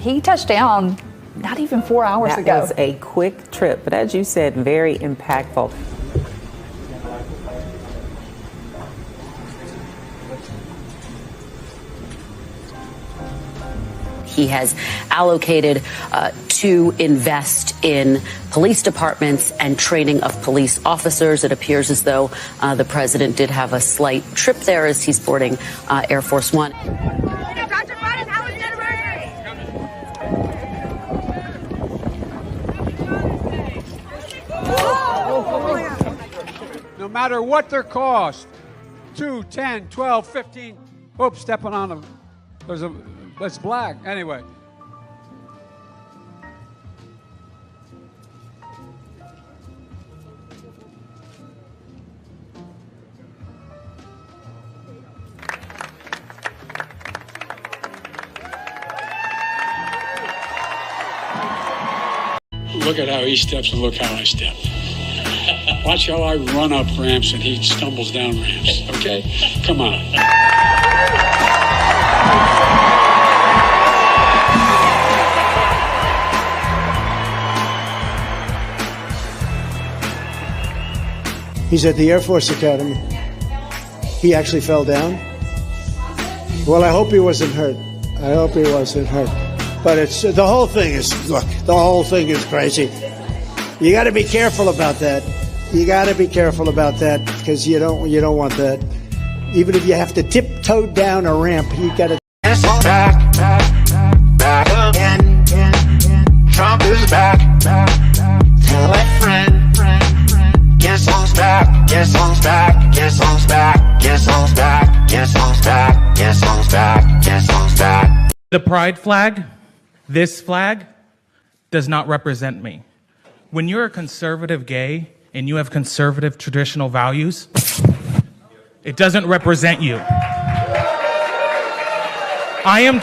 he touched down not even 4 hours ago. That was a quick trip, but as you said, very impactful. He has allocated to invest in police departments and training of police officers. It appears as though the president did have a slight trip there as he's boarding Air Force One. No matter what their cost, 2, 10, 12, 15. Oops, stepping on them. That's black. Anyway. Look at how he steps and look how I step. Watch how I run up ramps and he stumbles down ramps, okay? Come on. He's at the Air Force Academy. He actually fell down. Well, I hope he wasn't hurt. I hope he wasn't hurt. But it's the whole thing is, look, the whole thing is crazy. You got to be careful about that. You got to be careful about that because you don't want that. Even if you have to tiptoe down a ramp, you got to. Back again. Trump is back. Tell a friend. Guess who's back? Guess who's back? Guess who's back? Guess who's back? Guess who's back? Guess who's back? Guess who's back? The pride flag, this flag, does not represent me. When you're a conservative gay and you have conservative traditional values, it doesn't represent you. I am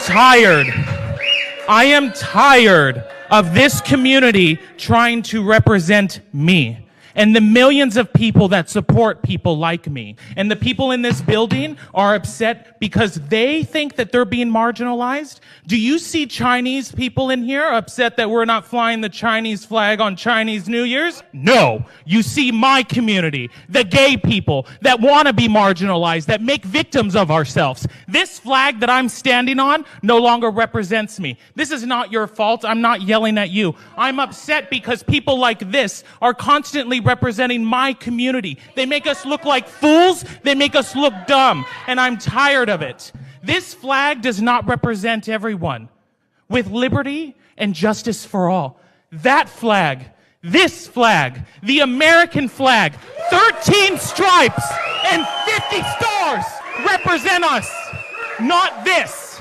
tired of this community trying to represent me and the millions of people that support people like me. And the people in this building are upset because they think that they're being marginalized. Do you see Chinese people in here upset that we're not flying the Chinese flag on Chinese New Year's? No. You see my community, the gay people that want to be marginalized, that make victims of ourselves. This flag that I'm standing on no longer represents me. This is not your fault. I'm not yelling at you. I'm upset because people like this are constantly representing my community. They make us look like fools. They make us look dumb. And I'm tired of it. This flag does not represent everyone. With liberty and justice for all. That flag, this flag, the American flag, 13 stripes and 50 stars represent us. Not this.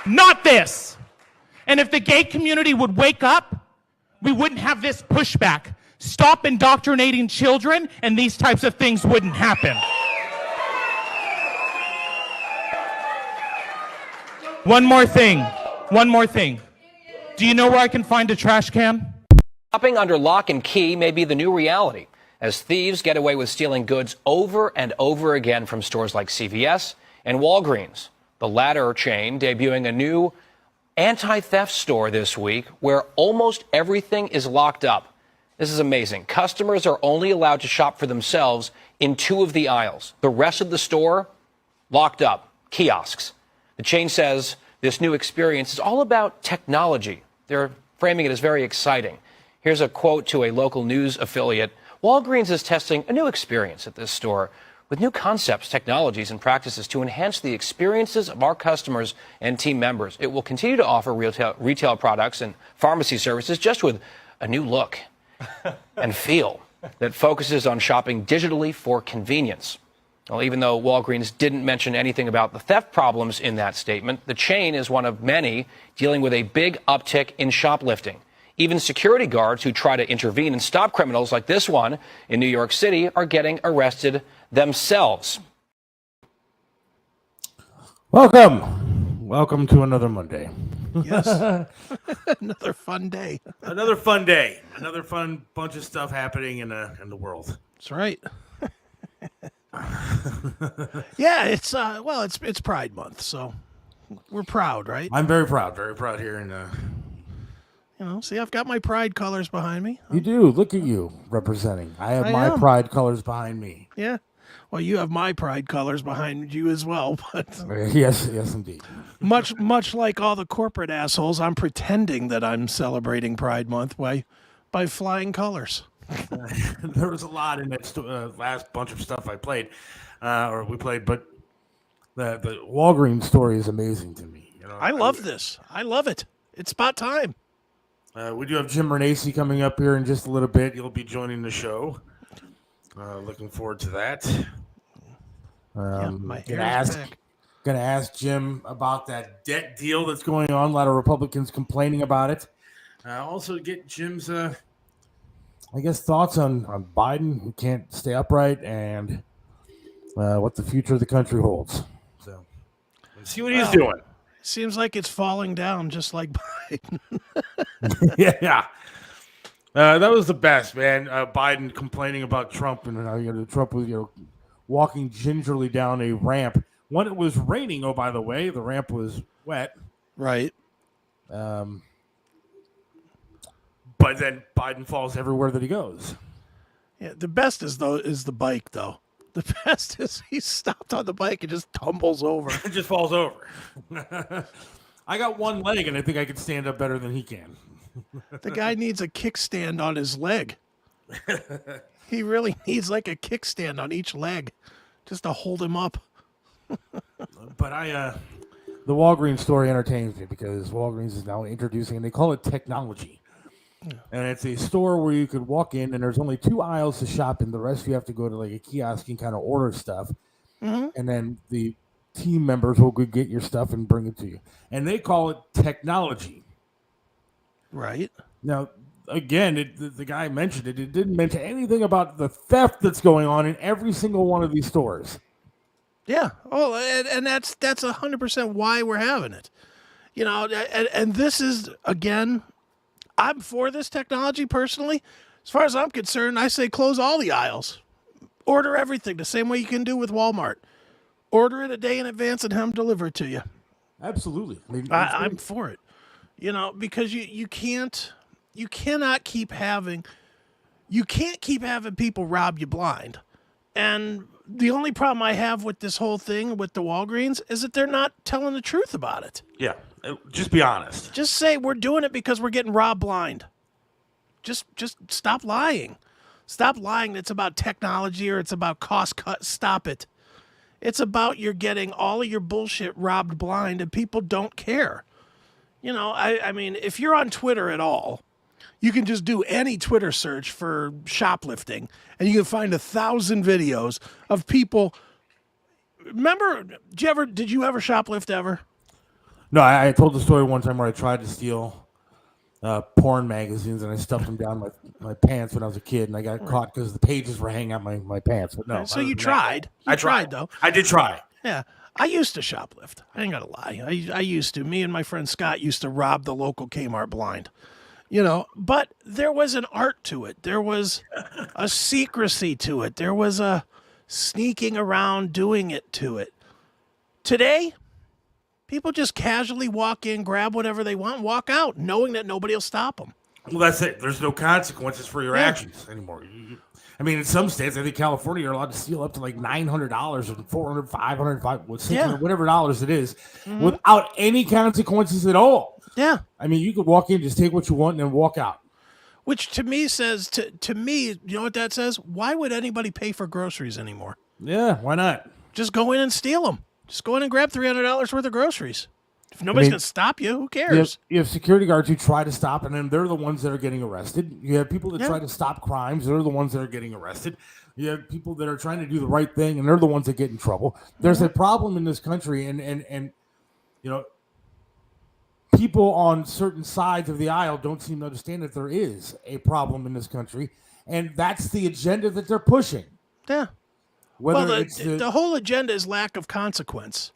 Not this. And if the gay community would wake up, we wouldn't have this pushback. Stop indoctrinating children, and these types of things wouldn't happen. One more thing. Do you know where I can find a trash can? Shopping under lock and key may be the new reality as thieves get away with stealing goods over and over again from stores like CVS and Walgreens. The latter chain debuting a new anti-theft store this week where almost everything is locked up. This is amazing. Customers are only allowed to shop for themselves in 2 of the aisles. The rest of the store, locked up, kiosks. The chain says this new experience is all about technology. They're framing it as very exciting. Here's a quote to a local news affiliate. Walgreens is testing a new experience at this store with new concepts, technologies, and practices to enhance the experiences of our customers and team members. It will continue to offer retail products and pharmacy services just with a new look and feel that focuses on shopping digitally for convenience. Well, even though Walgreens didn't mention anything about the theft problems in that statement, the chain is one of many dealing with a big uptick in shoplifting. Even security guards who try to intervene and stop criminals like this one in New York City are getting arrested themselves. Welcome to another Monday. Yes. Another fun day. Another fun day. Another fun bunch of stuff happening in the world. That's right. Yeah, it's Pride Month, so We're proud, right? I'm very proud here. And See, I've got my pride colors behind me. you do. Look at you representing. I have my pride colors behind me. Yeah. Well, you have my pride colors behind you as well, but Yes, indeed. much like all the corporate assholes, I'm pretending that I'm celebrating Pride Month by flying colors. There was a lot in that last bunch of stuff I played, or we played, but the Walgreens story is amazing to me. I love this. I love it. It's about time. We do have Jim Renacci coming up here in just a little bit. You'll be joining the show. Looking forward to that. My hair is back. Gonna ask Jim about that debt deal that's going on. A lot of Republicans complaining about it. Also get Jim's, thoughts on Biden, who can't stay upright, and what the future of the country holds. So, let's see what he's doing. Seems like it's falling down, just like Biden. Yeah. That was the best, man. Biden complaining about Trump and how Trump was walking gingerly down a ramp. When it was raining, oh, by the way, the ramp was wet. Right. But then Biden falls everywhere that he goes. Yeah, the best is the bike, though. The best is he stopped on the bike and just tumbles over. It just falls over. I got one leg, and I think I could stand up better than he can. The guy needs a kickstand on his leg. He really needs like a kickstand on each leg just to hold him up. But the Walgreens story entertains me because Walgreens is now introducing, and they call it technology. And it's a store where you could walk in, and there's only 2 aisles to shop in. The rest you have to go to like a kiosk and kind of order stuff. Mm-hmm. And then the team members will go get your stuff and bring it to you. And they call it technology. Right. Now, again, the guy mentioned it. It didn't mention anything about the theft that's going on in every single one of these stores. Yeah. Oh, and that's 100% why we're having it. And this is, again, I'm for this technology personally. As far as I'm concerned, I say close all the aisles. Order everything the same way you can do with Walmart. Order it a day in advance and have them deliver it to you. Absolutely. I'm for it. Because you can't keep having people rob you blind. And the only problem I have with this whole thing with the Walgreens is that they're not telling the truth about it. Yeah. Just be honest. Just say we're doing it because we're getting robbed blind. Just stop lying. Stop lying. It's about technology or it's about cost cut. Stop it. It's about you're getting all of your bullshit robbed blind and people don't care. I mean, if you're on Twitter at all, you can just do any Twitter search for shoplifting and you can find 1,000 videos of people. Remember, did you ever shoplift ever? No, I told the story one time where I tried to steal porn magazines and I stuffed them down my pants when I was a kid and I got caught because the pages were hanging out my pants. But no. So you tried. I tried, though. I did try. Yeah. I used to shoplift. I ain't got to lie. I used to. Me and my friend Scott used to rob the local Kmart blind. But there was an art to it. There was a secrecy to it. There was a sneaking around doing it to it. Today, people just casually walk in, grab whatever they want, and walk out, knowing that nobody will stop them. Well, that's it. There's no consequences for your actions anymore. In some states, I think California, you're allowed to steal up to like $900 or $400, $500, $600, whatever dollars it is, without any consequences at all. Yeah. You could walk in, just take what you want, and then walk out. Which to me says, to me, you know what that says? Why would anybody pay for groceries anymore? Yeah, why not? Just go in and steal them. Just go in and grab $300 worth of groceries. If nobody's going to stop you, who cares? You have security guards who try to stop, and then they're the ones that are getting arrested. You have people that try to stop crimes. They're the ones that are getting arrested. You have people that are trying to do the right thing, and they're the ones that get in trouble. There's a problem in this country, and people on certain sides of the aisle don't seem to understand that there is a problem in this country, and that's the agenda that they're pushing. Yeah. The whole agenda is lack of consequence.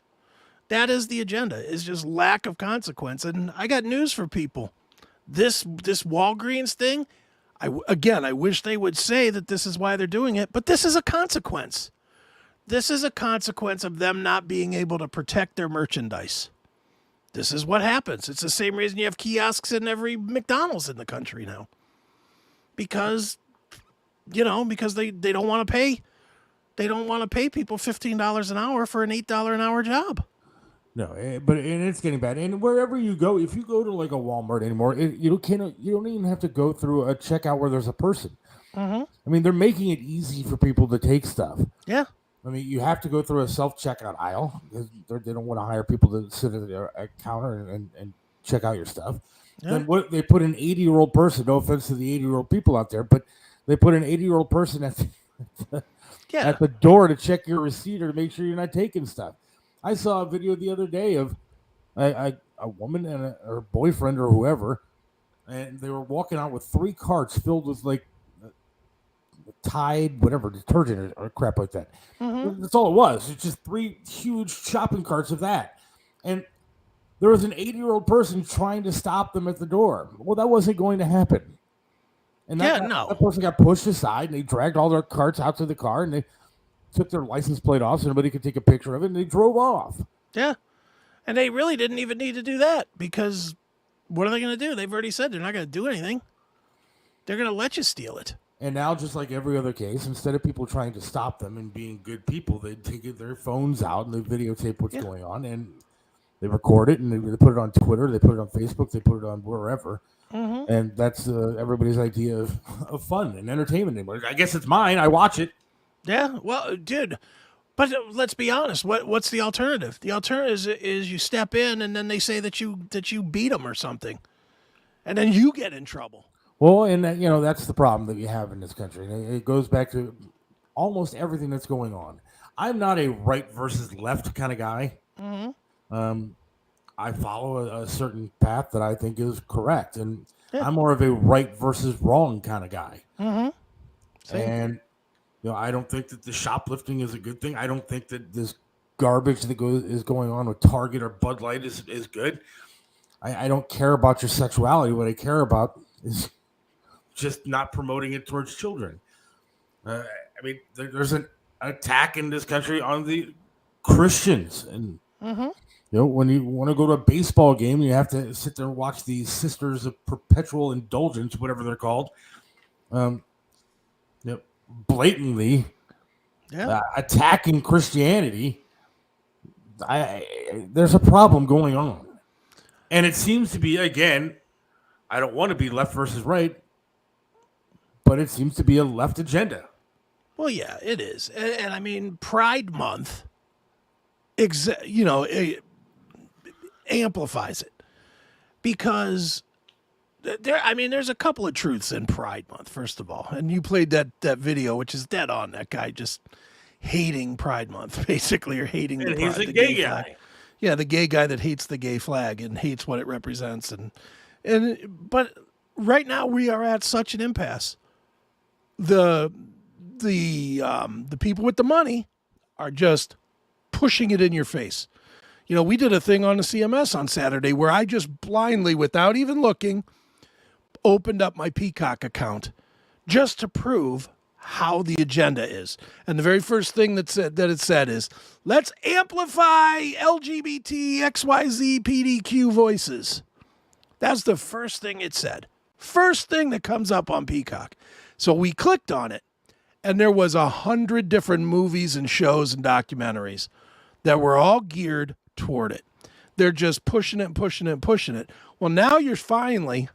That is the agenda, is just lack of consequence. And I got news for people. This Walgreens thing, I wish they would say that this is why they're doing it, but this is a consequence. This is a consequence of them not being able to protect their merchandise. This is what happens. It's the same reason you have kiosks in every McDonald's in the country now. Because, because they don't want to pay. They don't want to pay people $15 an hour for an $8 an hour job. No, but it's getting bad. And wherever you go, if you go to like a Walmart anymore, you don't even have to go through a checkout where there's a person. Mm-hmm. I mean, they're making it easy for people to take stuff. Yeah. I mean, you have to go through a self-checkout aisle because they don't want to hire people to sit at their counter and check out your stuff. Yeah. Then what they put an 80-year-old person, no offense to the 80-year-old people out there, but they put an 80-year-old person at the door to check your receipt or to make sure you're not taking stuff. I saw a video the other day of a woman and her boyfriend or whoever, and they were walking out with 3 carts filled with like Tide, whatever, detergent or crap like that. Mm-hmm. That's all it was. It's just 3 huge shopping carts of that. And there was an 80-year-old person trying to stop them at the door. Well, that wasn't going to happen. And that person got pushed aside, and they dragged all their carts out to the car, and they took their license plate off so nobody could take a picture of it, and they drove off. Yeah. And they really didn't even need to do that because what are they going to do? They've already said they're not going to do anything. They're going to let you steal it. And now, just like every other case, instead of people trying to stop them and being good people, they take their phones out and they videotape what's going on, and they record it, and they put it on Twitter, they put it on Facebook, they put it on wherever. Mm-hmm. And that's everybody's idea of fun and entertainment anymore. I guess it's mine. I watch it. Yeah, well, dude, but let's be honest. What's the alternative? The alternative is you step in and then they say that you beat them or something, and then you get in trouble. Well, and that's the problem that you have in this country. And it goes back to almost everything that's going on. I'm not a right versus left kind of guy. Mm-hmm. I follow a certain path that I think is correct, and I'm more of a right versus wrong kind of guy. Mm-hmm. Same. And I don't think that the shoplifting is a good thing. I don't think that this garbage that is going on with Target or Bud Light is good. I don't care about your sexuality. What I care about is just not promoting it towards children. I mean, there's an attack in this country on the Christians. And, when you want to go to a baseball game, you have to sit there and watch the Sisters of Perpetual Indulgence, whatever they're called. Blatantly attacking Christianity. There's a problem going on, and it seems to be, again, I don't want to be left versus right, but it seems to be a left agenda. Well, yeah, it is, and I mean, Pride Month, it amplifies it because there's a couple of truths in Pride Month, first of all. And you played that video, which is dead on, that guy just hating Pride Month, basically, or hating the he's a the gay guy. Flag. Yeah, the gay guy that hates the gay flag and hates what it represents. But right now we are at such an impasse. The people with the money are just pushing it in your face. We did a thing on the CMS on Saturday where I just blindly, without even looking, opened up my Peacock account just to prove how the agenda is. And the very first thing that it said is, let's amplify LGBT, XYZ, PDQ voices. That's the first thing it said. First thing that comes up on Peacock. So we clicked on it, and there was 100 different movies and shows and documentaries that were all geared toward it. They're just pushing it and pushing it and pushing it. Well, now you're finally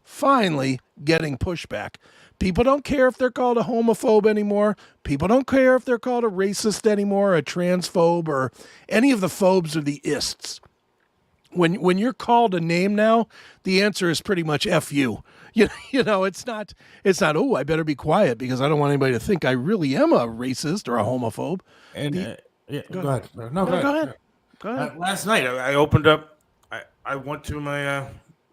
getting pushback. People don't care if they're called a homophobe anymore. People don't care if they're called a racist anymore, a transphobe, or any of the phobes or the ists. When you're called a name now, the answer is pretty much F you. It's not, oh, I better be quiet because I don't want anybody to think I really am a racist or a homophobe. And go ahead. No, go ahead. Go ahead. Last night, I opened up, I went to my,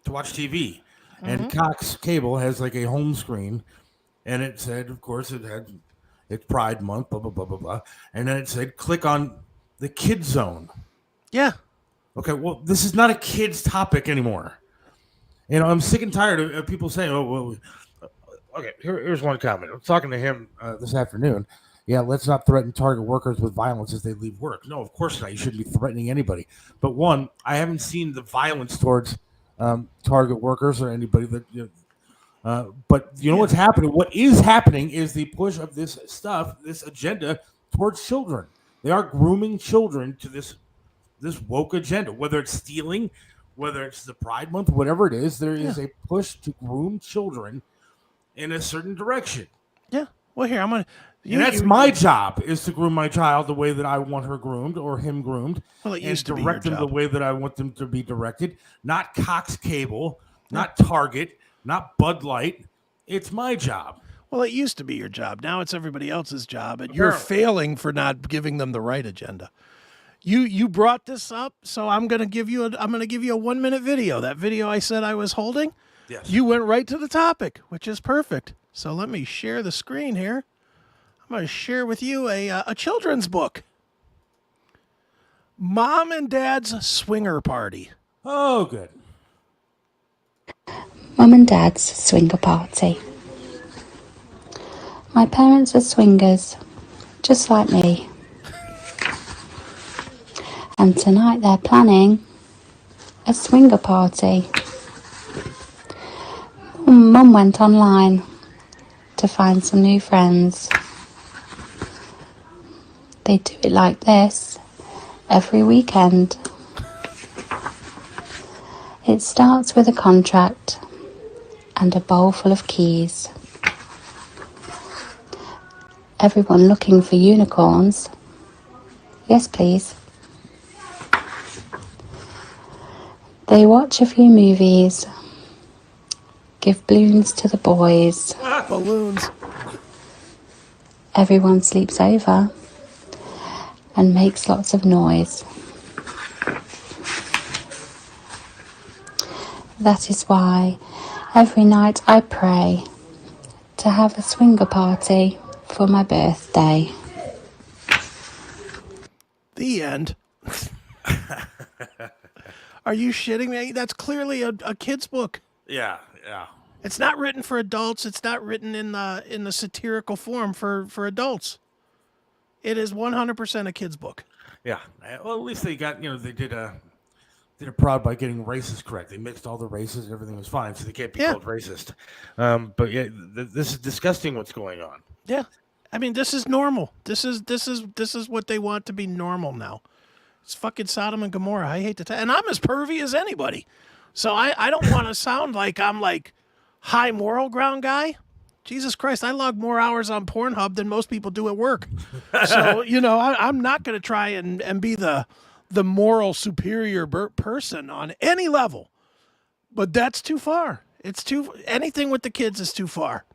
to watch TV, and Cox Cable has like a home screen, and it said, of course, it's Pride Month, blah, blah, blah, blah, blah. And then it said, click on the Kid Zone. Yeah. Okay, well, this is not a kid's topic anymore. I'm sick and tired of people saying, oh, well, okay, here's one comment. I was talking to him this afternoon. yeah, let's not threaten Target workers with violence as they leave work. No, of course not. You shouldn't be threatening anybody. But one, I haven't seen the violence towards Target workers or anybody that. But you know what's happening? What is happening is the push of this stuff, this agenda towards children. They are grooming children to this woke agenda, whether it's stealing, whether it's the Pride Month, whatever it is. There is a push to groom children in a certain direction. Yeah. Well, here I'm gonna. And that's my job, is to groom my child the way that I want her groomed or him groomed. Well, it used to be direct your them the job. way that I want them to be directed. Not Cox Cable, not Target, not Bud Light. It's my job. Well, it used to be your job. Now it's everybody else's job, and you're failing for not giving them the right agenda. You brought this up, so I'm going to give you a 1-minute video. That video I said I was holding. Yes. You went right to the topic, which is perfect. So let me share the screen here. I'm going to share with you a children's book. Mom and Dad's Swinger Party. Oh, good. Mum and Dad's Swinger Party. My parents are swingers, just like me. And tonight they're planning a swinger party. Mum went online to find some new friends. They do it like this every weekend. It starts with a contract and a bowl full of keys. Everyone looking for unicorns. Yes, please. They watch a few movies, give balloons to the boys. Balloons. Everyone sleeps over and makes lots of noise. That is why every night I pray to have a swinger party for my birthday. The end. Are you shitting me? That's clearly a kid's book. Yeah. It's not written for adults. It's not written in the satirical form for adults. It is 100% a kid's book. Yeah. Well, at least they got, they did a proud by getting races correct. They mixed all the races and everything was fine, so they can't be called racist. But yeah, this is disgusting what's going on. Yeah. I mean, this is normal. This is what they want to be normal now. It's fucking Sodom and Gomorrah. I hate to tell, and I'm as pervy as anybody. So I don't want to sound like I'm like high moral ground guy. Jesus Christ, I log more hours on Pornhub than most people do at work. So, I'm not going to try and be the moral superior person on any level. But that's too far. Anything with the kids is too far.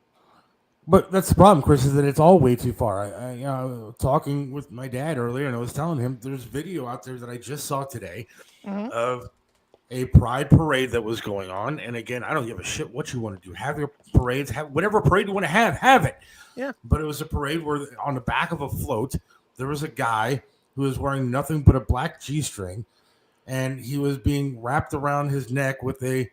But that's the problem, Chris, is that it's all way too far. I talking with my dad earlier, and I was telling him there's video out there that I just saw today of a pride parade that was going on. And again, I don't give a shit what you want to do. Have your parades, have whatever parade you want to have it. Yeah. But it was a parade where on the back of a float, there was a guy who was wearing nothing but a black G-string, and he was being wrapped around his neck with a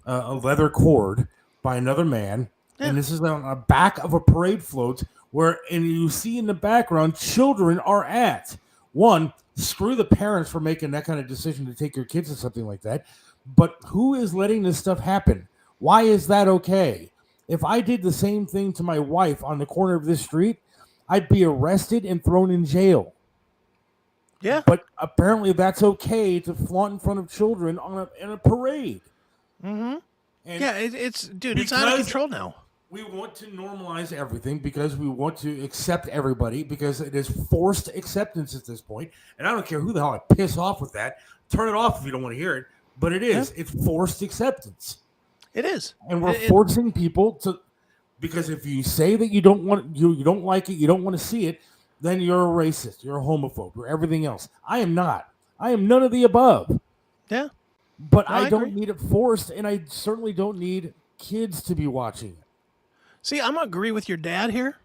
leather cord by another man. Yeah. And this is on the back of a parade float and you see in the background children are at. One, screw the parents for making that kind of decision to take your kids to something like that. But who is letting this stuff happen? Why is that okay? If I did the same thing to my wife on the corner of this street, I'd be arrested and thrown in jail. Yeah. But apparently that's okay to flaunt in front of children in a parade. Mm-hmm. And it's out of control now. We want to normalize everything because we want to accept everybody because it is forced acceptance at this point. And I don't care who the hell I piss off with that. Turn it off if you don't want to hear it. But it is. Yeah. It's forced acceptance. It is. And we're forcing people to, because if you say that you don't want, you don't like it, you don't want to see it, then you're a racist, you're a homophobe, you're everything else. I am not. I am none of the above. Yeah. But I don't need it forced, and I certainly don't need kids to be watching it. See, I'm going to agree with your dad here.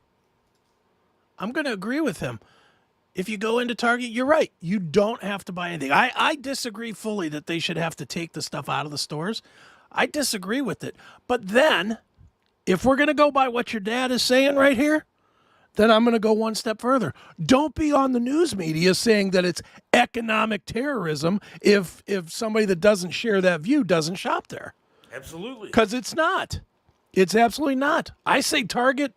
I'm going to agree with him. If you go into Target, you're right. You don't have to buy anything. I disagree fully that they should have to take the stuff out of the stores. I disagree with it. But then, if we're going to go by what your dad is saying right here, then I'm going to go one step further. Don't be on the news media saying that it's economic terrorism if somebody that doesn't share that view doesn't shop there. Absolutely. Because it's not. It's absolutely not. I say Target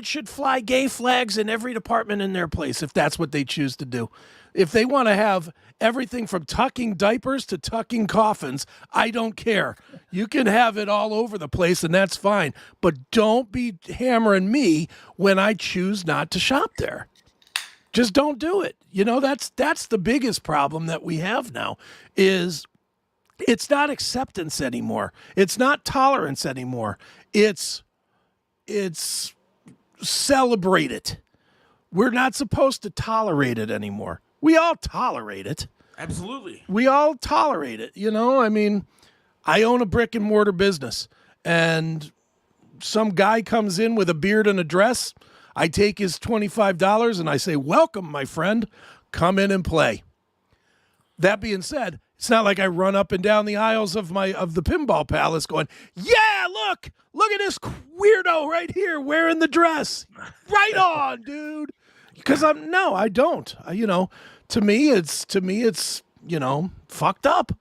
should fly gay flags in every department in their place if that's what they choose to do. If they want to have everything from tucking diapers to tucking coffins, I don't care. You can have it all over the place, and that's fine. But don't be hammering me when I choose not to shop there. Just don't do it. You know, that's the biggest problem that we have now is it's not acceptance anymore. It's not tolerance anymore. It's celebrate it. We're not supposed to tolerate it anymore. We all tolerate it. Absolutely. We all tolerate it. You know, I mean, I own a brick and mortar business, and some guy comes in with a beard and a dress. I take his $25 and I say, welcome, my friend. Come in and play. That being said, it's not like I run up and down the aisles of the pinball palace going, yeah, look at this weirdo right here wearing the dress. Right on, dude. Because I don't. To me it's fucked up.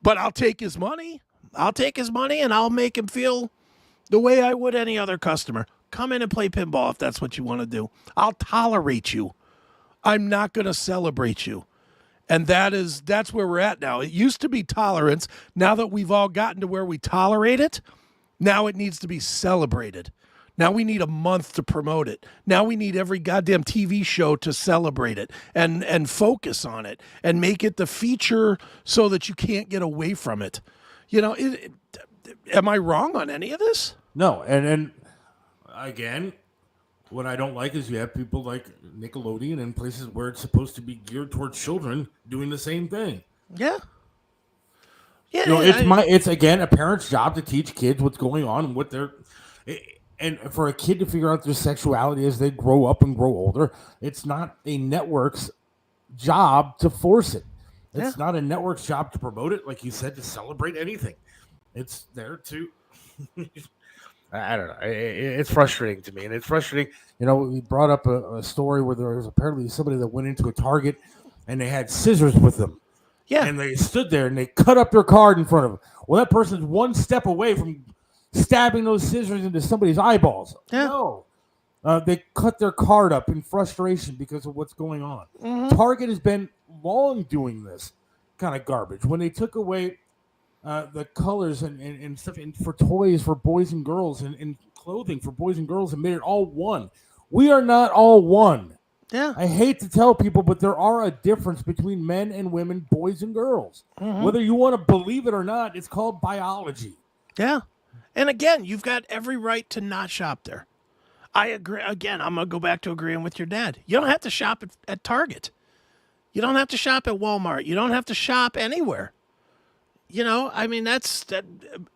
But I'll take his money. And I'll make him feel the way I would any other customer. Come in and play pinball if that's what you want to do. I'll tolerate you. I'm not going to celebrate you. And that's where we're at now. It used to be tolerance. Now that we've all gotten to where we tolerate it, now it needs to be celebrated. Now we need a month to promote it. Now we need every goddamn TV show to celebrate it and focus on it and make it the feature so that you can't get away from it. You know, am I wrong on any of this? No, and again, what I don't like is you have people like Nickelodeon and places where it's supposed to be geared towards children doing the same thing. Yeah. Yeah. It's again a parent's job to teach kids what's going on and what they're, and for a kid to figure out their sexuality as they grow up and grow older, it's not a network's job to force it. It's not a network's job to promote it, like you said, to celebrate anything. It's there to. I don't know. It's frustrating to me, and it's frustrating. You know, we brought up a story where there was apparently somebody that went into a Target, and they had scissors with them. Yeah, and they stood there and they cut up their card in front of them. Well, that person's one step away from stabbing those scissors into somebody's eyeballs. Yeah. No, they cut their card up in frustration because of what's going on. Mm-hmm. Target has been long doing this kind of garbage. When they took away the colors and stuff for toys for boys and girls and clothing for boys and girls and made it all one. We are not all one. Yeah. I hate to tell people, but there are a difference between men and women, boys and girls. Mm-hmm. Whether you want to believe it or not, it's called biology. Yeah. And again, you've got every right to not shop there. I agree. Again, I'm going to go back to agreeing with your dad. You don't have to shop at Target. You don't have to shop at Walmart. You don't have to shop anywhere. You know, I mean, that's that.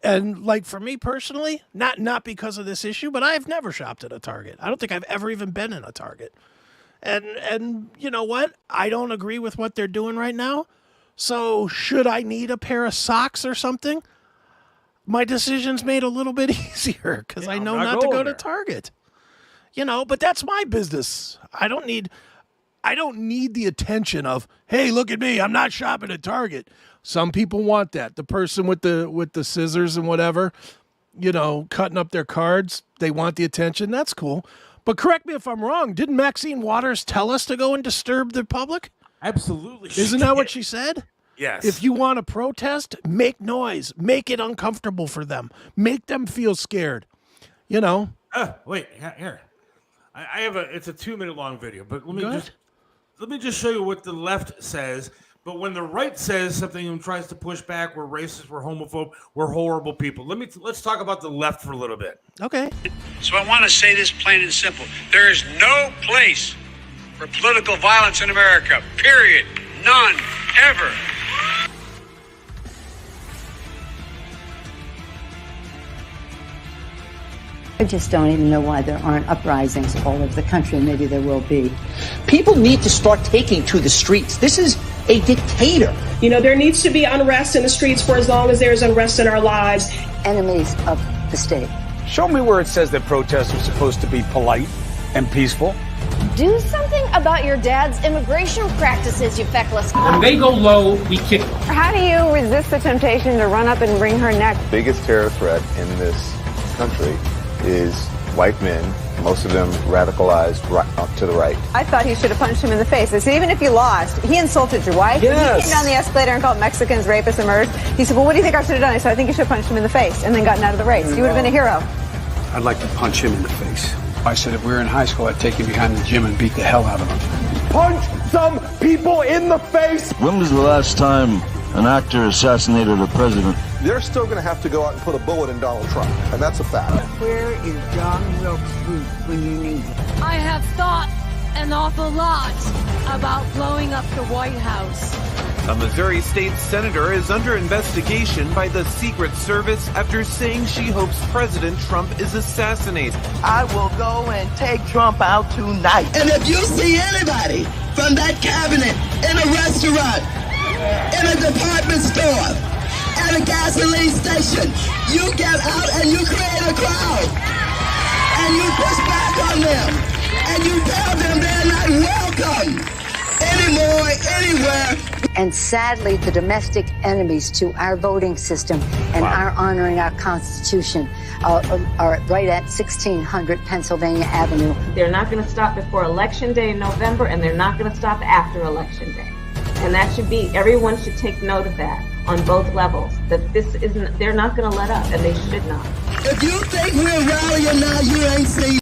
And like for me personally, not because of this issue, but I've never shopped at a Target. I don't think I've ever even been in a Target. And you know what? I don't agree with what they're doing right now. So should I need a pair of socks or something? My decision's made a little bit easier because I know not to go to Target. You know, but that's my business. I don't need the attention of, hey, look at me, I'm not shopping at Target. Some people want that. The person with the scissors and whatever, you know, cutting up their cards, they want the attention. That's cool. But correct me if I'm wrong. Didn't Maxine Waters tell us to go and disturb the public? Absolutely. Isn't that what she said? Yes. If you want to protest, make noise. Make it uncomfortable for them. Make them feel scared. You know? Wait, here. I have it's a 2-minute long video, but let me just show you what the left says. But when the right says something and tries to push back, we're racist, we're homophobe, we're horrible people. Let's talk about the left for a little bit. Okay. So I want to say this plain and simple. There is no place for political violence in America. Period. None. Ever. I just don't even know why there aren't uprisings all over the country. Maybe there will be. People need to start taking to the streets. This is a dictator. You know, there needs to be unrest in the streets for as long as there's unrest in our lives. Enemies of the state. Show me where it says that protests are supposed to be polite. and peaceful. Do something about your dad's immigration practices, you feckless. When they go low, we kick. How do you resist the temptation to run up and wring her neck? The biggest terror threat in this country is white men, most of them radicalized up to the right. I thought he should have punched him in the face. I said, even if you lost, he insulted your wife. Yes. He came down the escalator and called Mexicans rapists and murderers. He said, well, what do you think I should have done? I said, I think you should have punched him in the face and then gotten out of the race. You would have been a hero. I'd like to punch him in the face. I said if we were in high school, I'd take him behind the gym and beat the hell out of him. Punch some people in the face! When was the last time an actor assassinated a president? They're still going to have to go out and put a bullet in Donald Trump, and that's a fact. Where is John Wilkes Booth when you need him? I have thought an awful lot about blowing up the White House. A Missouri state senator is under investigation by the Secret Service after saying she hopes President Trump is assassinated. I will go and take Trump out tonight. And if you see anybody from that cabinet in a restaurant, in a department store, at a gasoline station, you get out and you create a crowd. And you push back on them. And you tell them they're not welcome anymore, anywhere. And sadly, the domestic enemies to our voting system and our honoring our Constitution are right at 1600 Pennsylvania Avenue. They're not going to stop before Election Day in November, and they're not going to stop after Election Day. And that should be, everyone should take note of that on both levels, that this isn't, they're not going to let up, and they should not. If you think we're rallying now, you ain't seen.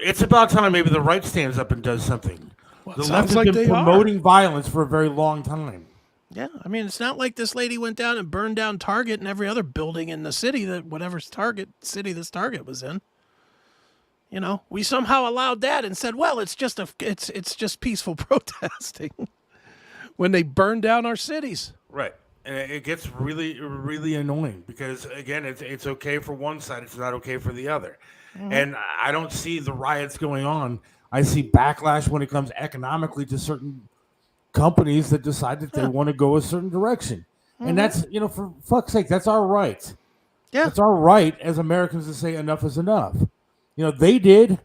It's about time maybe the right stands up and does something. Well, The it left sounds has like been they promoting violence for a very long time. Yeah, I mean, it's not like this lady went down and burned down Target and every other building in the city that city this Target was in. You know, we somehow allowed that and said, well, it's just peaceful protesting when they burned down our cities. Right. And it gets really, really annoying because, again, it's okay for one side. It's not okay for the other. Mhm. And I don't see the riots going on. I see backlash when it comes economically to certain companies that decide that they want to go a certain direction. Mhm. And that's, for fuck's sake, that's our right. Yeah. It's our right as Americans to say enough is enough. They did.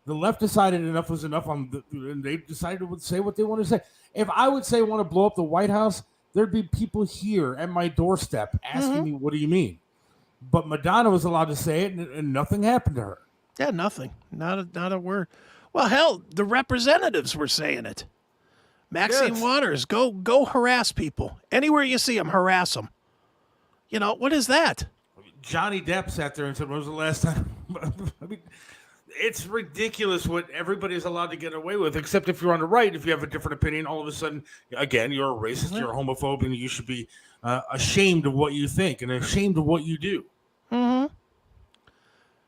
The left decided enough was enough, and they decided to say what they want to say. If I would say I want to blow up the White House, there'd be people here at my doorstep asking me, what do you mean? But Madonna was allowed to say it, and nothing happened to her. Yeah, nothing. Not a word. Well, hell, the representatives were saying it. Maxine Waters, go harass people. Anywhere you see them, harass them. What is that? Johnny Depp sat there and said, when was the last time? I mean, it's ridiculous what everybody's allowed to get away with, except if you're on the right. If you have a different opinion, all of a sudden, again, you're a racist, you're a homophobe, and you should be ashamed of what you think and ashamed of what you do. Mm-hmm.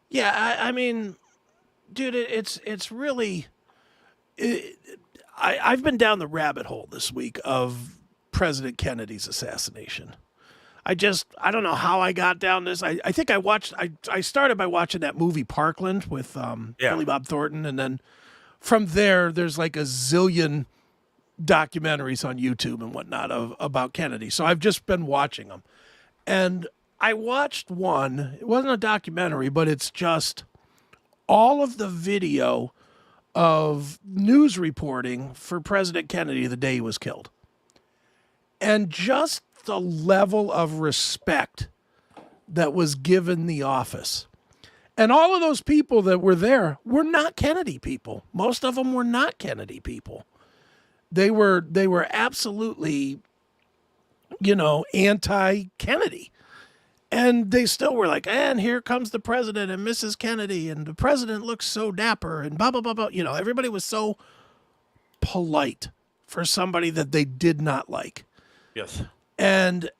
Yeah, I mean, dude, it's really... I've been down the rabbit hole this week of President Kennedy's assassination. I don't know how I got down this. I think I started by watching that movie Parkland with Billy Bob Thornton, and then from there, there's like a zillion documentaries on YouTube and whatnot about Kennedy. So I've just been watching them. And I watched one. It wasn't a documentary, but it's just all of the video of news reporting for President Kennedy the day he was killed. And just the level of respect that was given the office. And all of those people that were there were not Kennedy people. Most of them were not Kennedy people. They were absolutely, anti-Kennedy. And they still were like, and here comes the president and Mrs. Kennedy, and the president looks so dapper, and blah, blah, blah, blah. Everybody was so polite for somebody that they did not like. Yes. And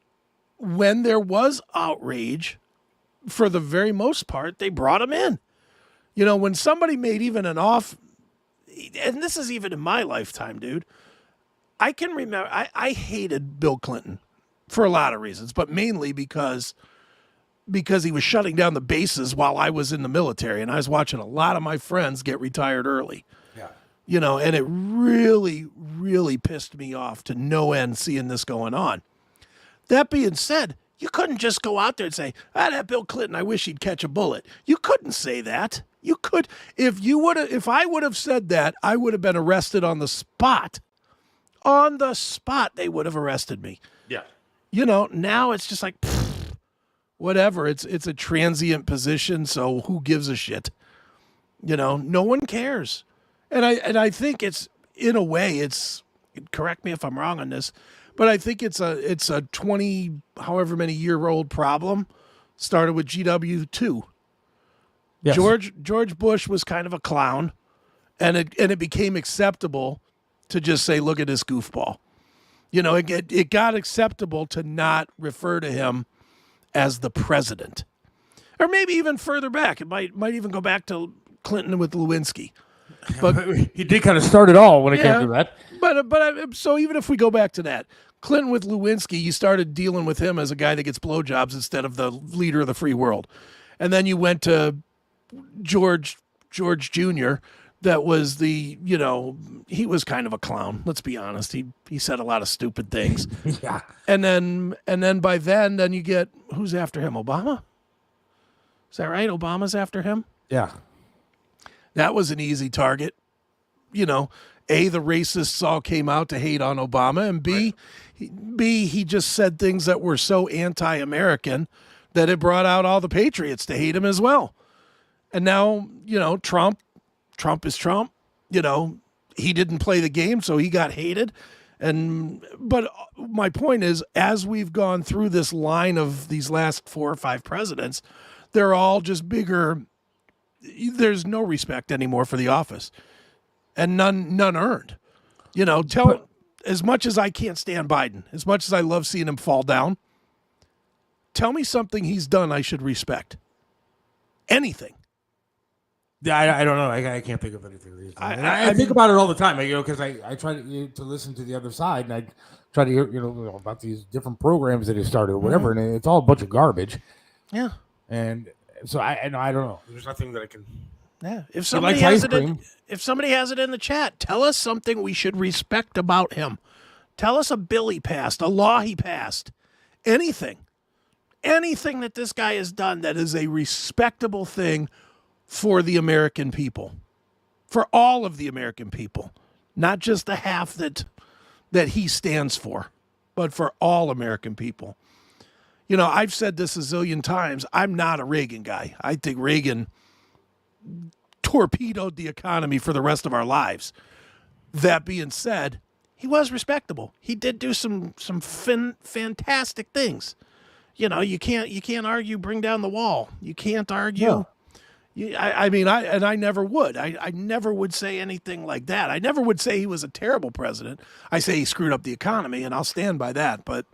when there was outrage, for the very most part, they brought him in. When somebody made even an off, and this is even in my lifetime, dude, I can remember, I hated Bill Clinton for a lot of reasons, but mainly because he was shutting down the bases while I was in the military, and I was watching a lot of my friends get retired early. Yeah. And it really, really pissed me off to no end seeing this going on. That being said, You couldn't just go out there and say, that Bill Clinton, I wish he'd catch a bullet. You couldn't say that. You could, if I would have said that, I would have been arrested on the spot. On the spot, they would have arrested me. Yeah. Now it's just like, whatever. It's a transient position, so who gives a shit? No one cares. And I think it's, in a way, correct me if I'm wrong on this, but I think it's a 20 however many year old problem. Started with GW2. Yes. George Bush was kind of a clown, and it became acceptable to just say, look at this goofball. It got acceptable to not refer to him as the president. Or maybe even further back. It might even go back to Clinton with Lewinsky. But he did kind of start it all when it came to that. So even if we go back to that, Clinton with Lewinsky, you started dealing with him as a guy that gets blowjobs instead of the leader of the free world. And then you went to George Jr., that was he was kind of a clown. Let's be honest. He said a lot of stupid things. Yeah. And then by then you get, who's after him? Obama? Is that right? Obama's after him? Yeah. That was an easy target. A, the racists all came out to hate on Obama, and B, he just said things that were so anti-American that it brought out all the patriots to hate him as well. And now, Trump is Trump. He didn't play the game, so he got hated. But my point is, as we've gone through this line of these last 4 or 5 presidents, they're all just bigger. There's no respect anymore for the office, and none earned. As much as I can't stand Biden, as much as I love seeing him fall down, tell me something he's done I should respect. Anything. Yeah, I don't know. I can't think of anything. I think about it all the time, because I try to listen to the other side, and I try to hear, about these different programs that he started or whatever, and it's all a bunch of garbage. Yeah. And so I don't know. There's nothing that I can. Yeah. If somebody has it in the chat, tell us something we should respect about him. Tell us a bill he passed, a law he passed, anything that this guy has done that is a respectable thing for the American people, for all of the American people, not just the half that he stands for, but for all American people. I've said this a zillion times. I'm not a Reagan guy. I think Reagan torpedoed the economy for the rest of our lives. That being said, he was respectable. He did do some fantastic things. You can't argue bring down the wall. You can't argue. No. I never would. I never would say anything like that. I never would say he was a terrible president. I say he screwed up the economy, and I'll stand by that. But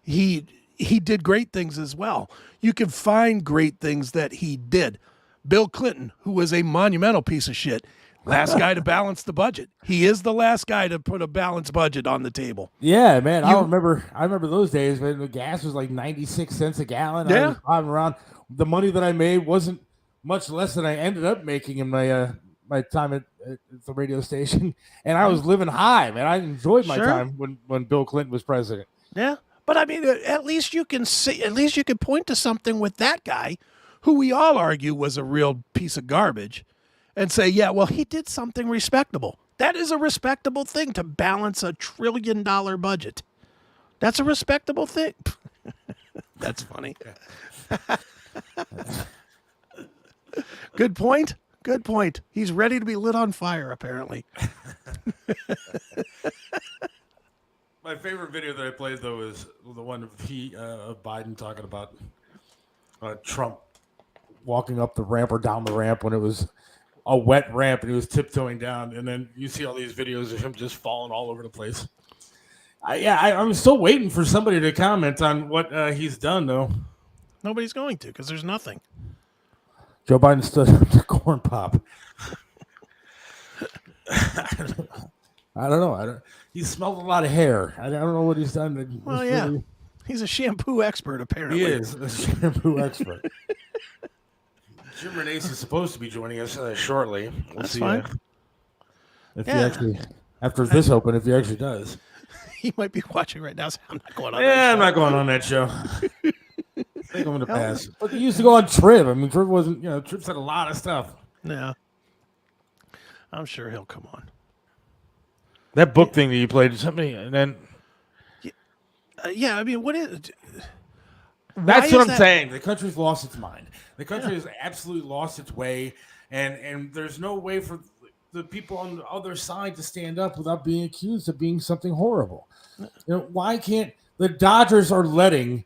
he did great things as well. You can find great things that he did. Bill Clinton, who was a monumental piece of shit, last guy to balance the budget. He is the last guy to put a balanced budget on the table. Yeah, man. I remember those days when the gas was like 96 cents a gallon. Yeah. I was driving around. The money that I made wasn't much less than I ended up making in my time at the radio station, and I was living high, man. I enjoyed my time when Bill Clinton was president. Yeah, but at least you can point to something with that guy, who we all argue was a real piece of garbage, and say, yeah, well, he did something respectable. That is a respectable thing, to balance $1 trillion budget. That's a respectable thing. That's funny. Good point. Good point. He's ready to be lit on fire, apparently. My favorite video that I played, though, is the one of Biden talking about Trump walking up the ramp or down the ramp when it was a wet ramp and he was tiptoeing down. And then you see all these videos of him just falling all over the place. I'm still waiting for somebody to comment on what he's done, though. Nobody's going to, because there's nothing. Joe Biden stood up to corn pop. I don't know. He smelled a lot of hair. I don't know what he's done. Well, yeah. Really... He's a shampoo expert, apparently. He is a shampoo expert. Jim Renace is supposed to be joining us shortly. We'll see fine. If he actually, after this open, if he actually does. He might be watching right now. So I'm not going on. Yeah, I'm not going on that show. think I'm going to pass. But they used to go on Trib. I mean, Trib wasn't, Trib said a lot of stuff. Yeah. I'm sure he'll come on. That book thing that you played, something, and then. Yeah, I mean, what is. That's what I'm saying. The country's lost its mind. The country has absolutely lost its way, and there's no way for the people on the other side to stand up without being accused of being something horrible. Why can't the Dodgers are letting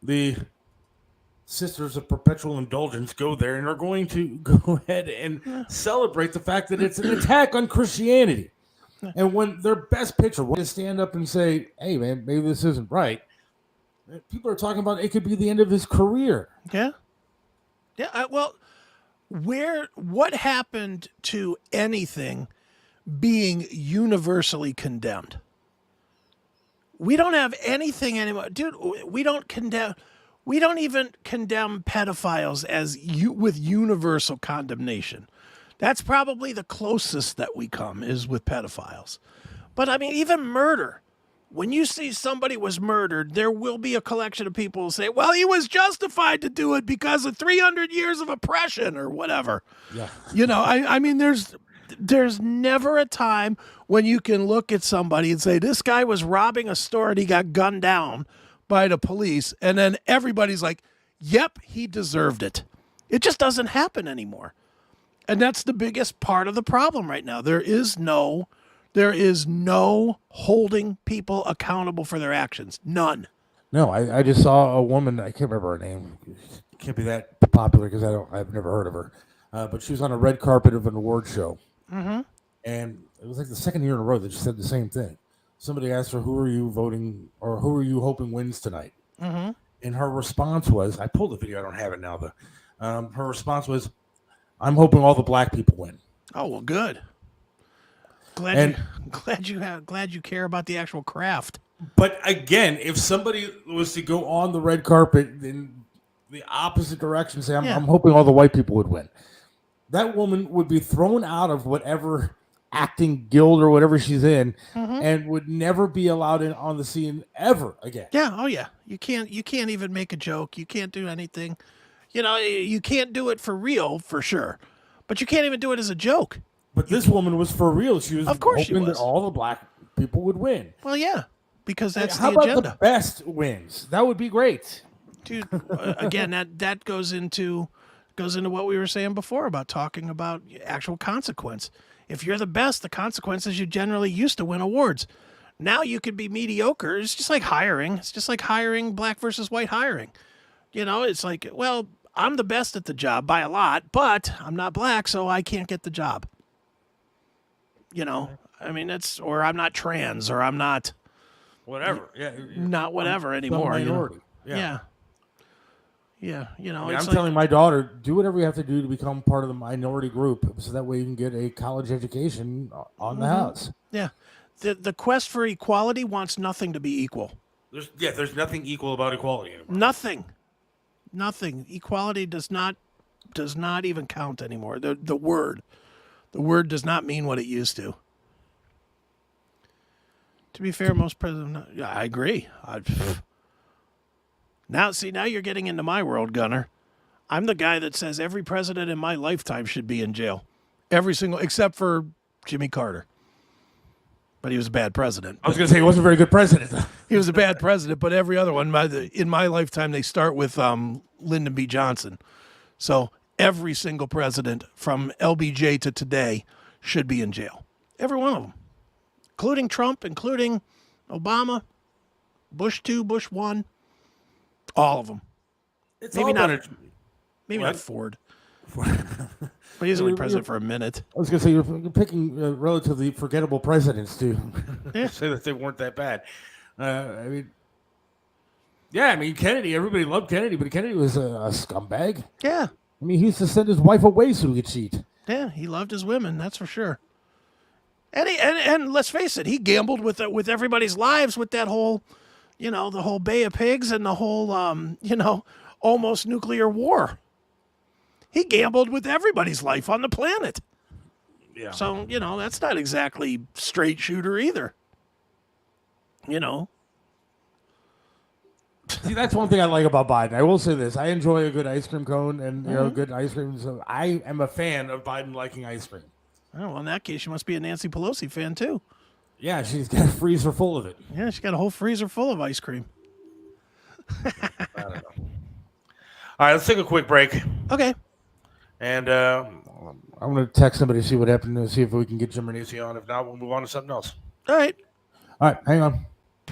the Sisters of Perpetual Indulgence go there and are going to go ahead and celebrate the fact that it's an attack on Christianity. And when their best pitcher will stand up and say, hey, man, maybe this isn't right, people are talking about it could be the end of his career. Yeah. Yeah. What happened to anything being universally condemned? We don't have anything anymore. Dude, we don't even condemn pedophiles with universal condemnation. That's probably the closest that we come is with pedophiles. But I mean, even murder. When you see somebody was murdered, there will be a collection of people who say, well, he was justified to do it because of 300 years of oppression or whatever. Yeah. I mean, there's never a time when you can look at somebody and say, this guy was robbing a store and he got gunned down by the police. And then everybody's like, yep, he deserved it. It just doesn't happen anymore. And that's the biggest part of the problem right now. There is no holding people accountable for their actions. None. No, I just saw a woman. I can't remember her name. She can't be that popular because I've never heard of her. But she was on a red carpet of an award show. Mm-hmm. And it was like the second year in a row that she said the same thing. Somebody asked her, who are you voting or who are you hoping wins tonight? Mm-hmm. And her response was, I pulled the video. I don't have it now, though. Her response was, I'm hoping all the black people win. Oh, well, good. Glad you care about the actual craft. But again, if somebody was to go on the red carpet in the opposite direction, say, I'm hoping all the white people would win, that woman would be thrown out of whatever acting guild or whatever she's in, and would never be allowed in on the scene ever again. Yeah. Oh, yeah. You can't even make a joke. You can't do anything. You can't do it for real, for sure. But you can't even do it as a joke. But this woman was for real. She was hoping that was. all the black people would win. Well, yeah, because that's How the about agenda. the best wins? That would be great. Dude, again, that goes into what we were saying before about talking about actual consequence. If you're the best, the consequences you generally used to win awards. Now you could be mediocre. It's just like hiring. It's just like hiring black versus white hiring. It's like, well, I'm the best at the job by a lot, but I'm not black, so I can't get the job. I mean, or I'm not trans, or I'm not whatever. Yeah, not whatever anymore. Minority. Yeah. Yeah. I'm telling my daughter, do whatever you have to do to become part of the minority group, so that way you can get a college education on the house. Yeah. The quest for equality wants nothing to be equal. There's nothing equal about equality anymore. Nothing. Equality does not even count anymore. The word does not mean what it used to. To be fair, most presidents. Yeah, I agree. Now you're getting into my world, Gunner. I'm the guy that says every president in my lifetime should be in jail. Every single, except for Jimmy Carter. But he was a bad president. I was going to say he wasn't a very good president. He was a bad president, but every other one, in my lifetime, they start with Lyndon B. Johnson. So every single president from LBJ to today should be in jail. Every one of them. Including Trump, including Obama, Bush 2, Bush 1. All of them. Maybe not Ford. But he's only president for a minute. I was going to say, you're picking relatively forgettable presidents to say that they weren't that bad. Kennedy, everybody loved Kennedy, but Kennedy was a scumbag. Yeah. I mean, he used to send his wife away so he could cheat. Yeah, he loved his women, that's for sure. And let's face it, he gambled with everybody's lives with that whole, the whole Bay of Pigs and the whole, almost nuclear war. He gambled with everybody's life on the planet. Yeah. So, that's not exactly straight shooter either. See, that's one thing I like about Biden. I will say this: I enjoy a good ice cream cone, and good ice cream. So I am a fan of Biden liking ice cream. Oh, well, in that case, she must be a Nancy Pelosi fan too. Yeah, she's got a freezer full of it. Yeah, she got a whole freezer full of ice cream. I don't know. All right, let's take a quick break. Okay. And I'm going to text somebody to see what happened and see if we can get Jim Renacci on. If not, we'll move on to something else. All right. All right, hang on.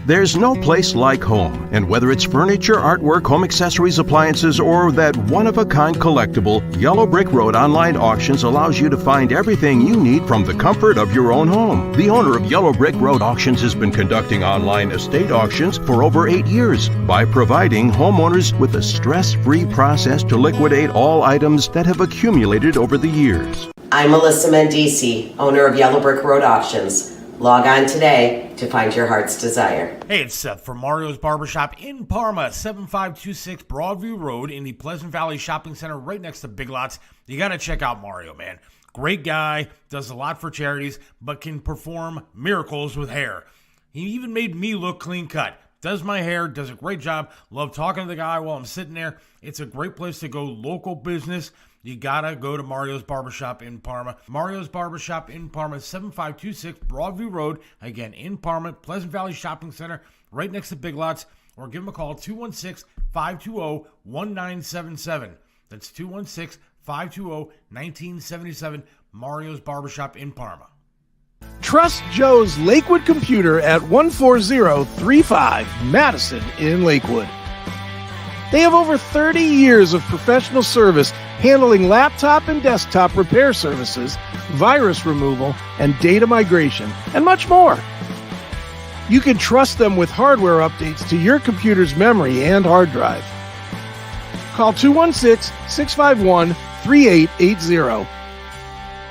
There's no place like home, and whether it's furniture, artwork, home accessories, appliances, or that one-of-a-kind collectible, Yellow Brick Road Online Auctions allows you to find everything you need from the comfort of your own home. The owner of Yellow Brick Road Auctions has been conducting online estate auctions for over 8 years by providing homeowners with a stress-free process to liquidate all items that have accumulated over the years. I'm Melissa Mendici, owner of Yellow Brick Road Auctions. Log on today to find your heart's desire. Hey, it's Seth from Mario's Barbershop in Parma, 7526 Broadview Road in the Pleasant Valley Shopping Center right next to Big Lots. You got to check out Mario, man. Great guy, does a lot for charities, but can perform miracles with hair. He even made me look clean cut. Does my hair, does a great job. Love talking to the guy while I'm sitting there. It's a great place to go, local business. You gotta go to Mario's Barbershop in Parma. Mario's Barbershop in Parma, 7526 Broadview Road. Again, in Parma, Pleasant Valley Shopping Center, right next to Big Lots. Or give them a call, 216-520-1977. That's 216-520-1977. Mario's Barbershop in Parma. Trust Joe's Lakewood Computer at 14035 Madison in Lakewood. They have over 30 years of professional service handling laptop and desktop repair services, virus removal, and data migration, and much more. You can trust them with hardware updates to your computer's memory and hard drive. Call 216-651-3880.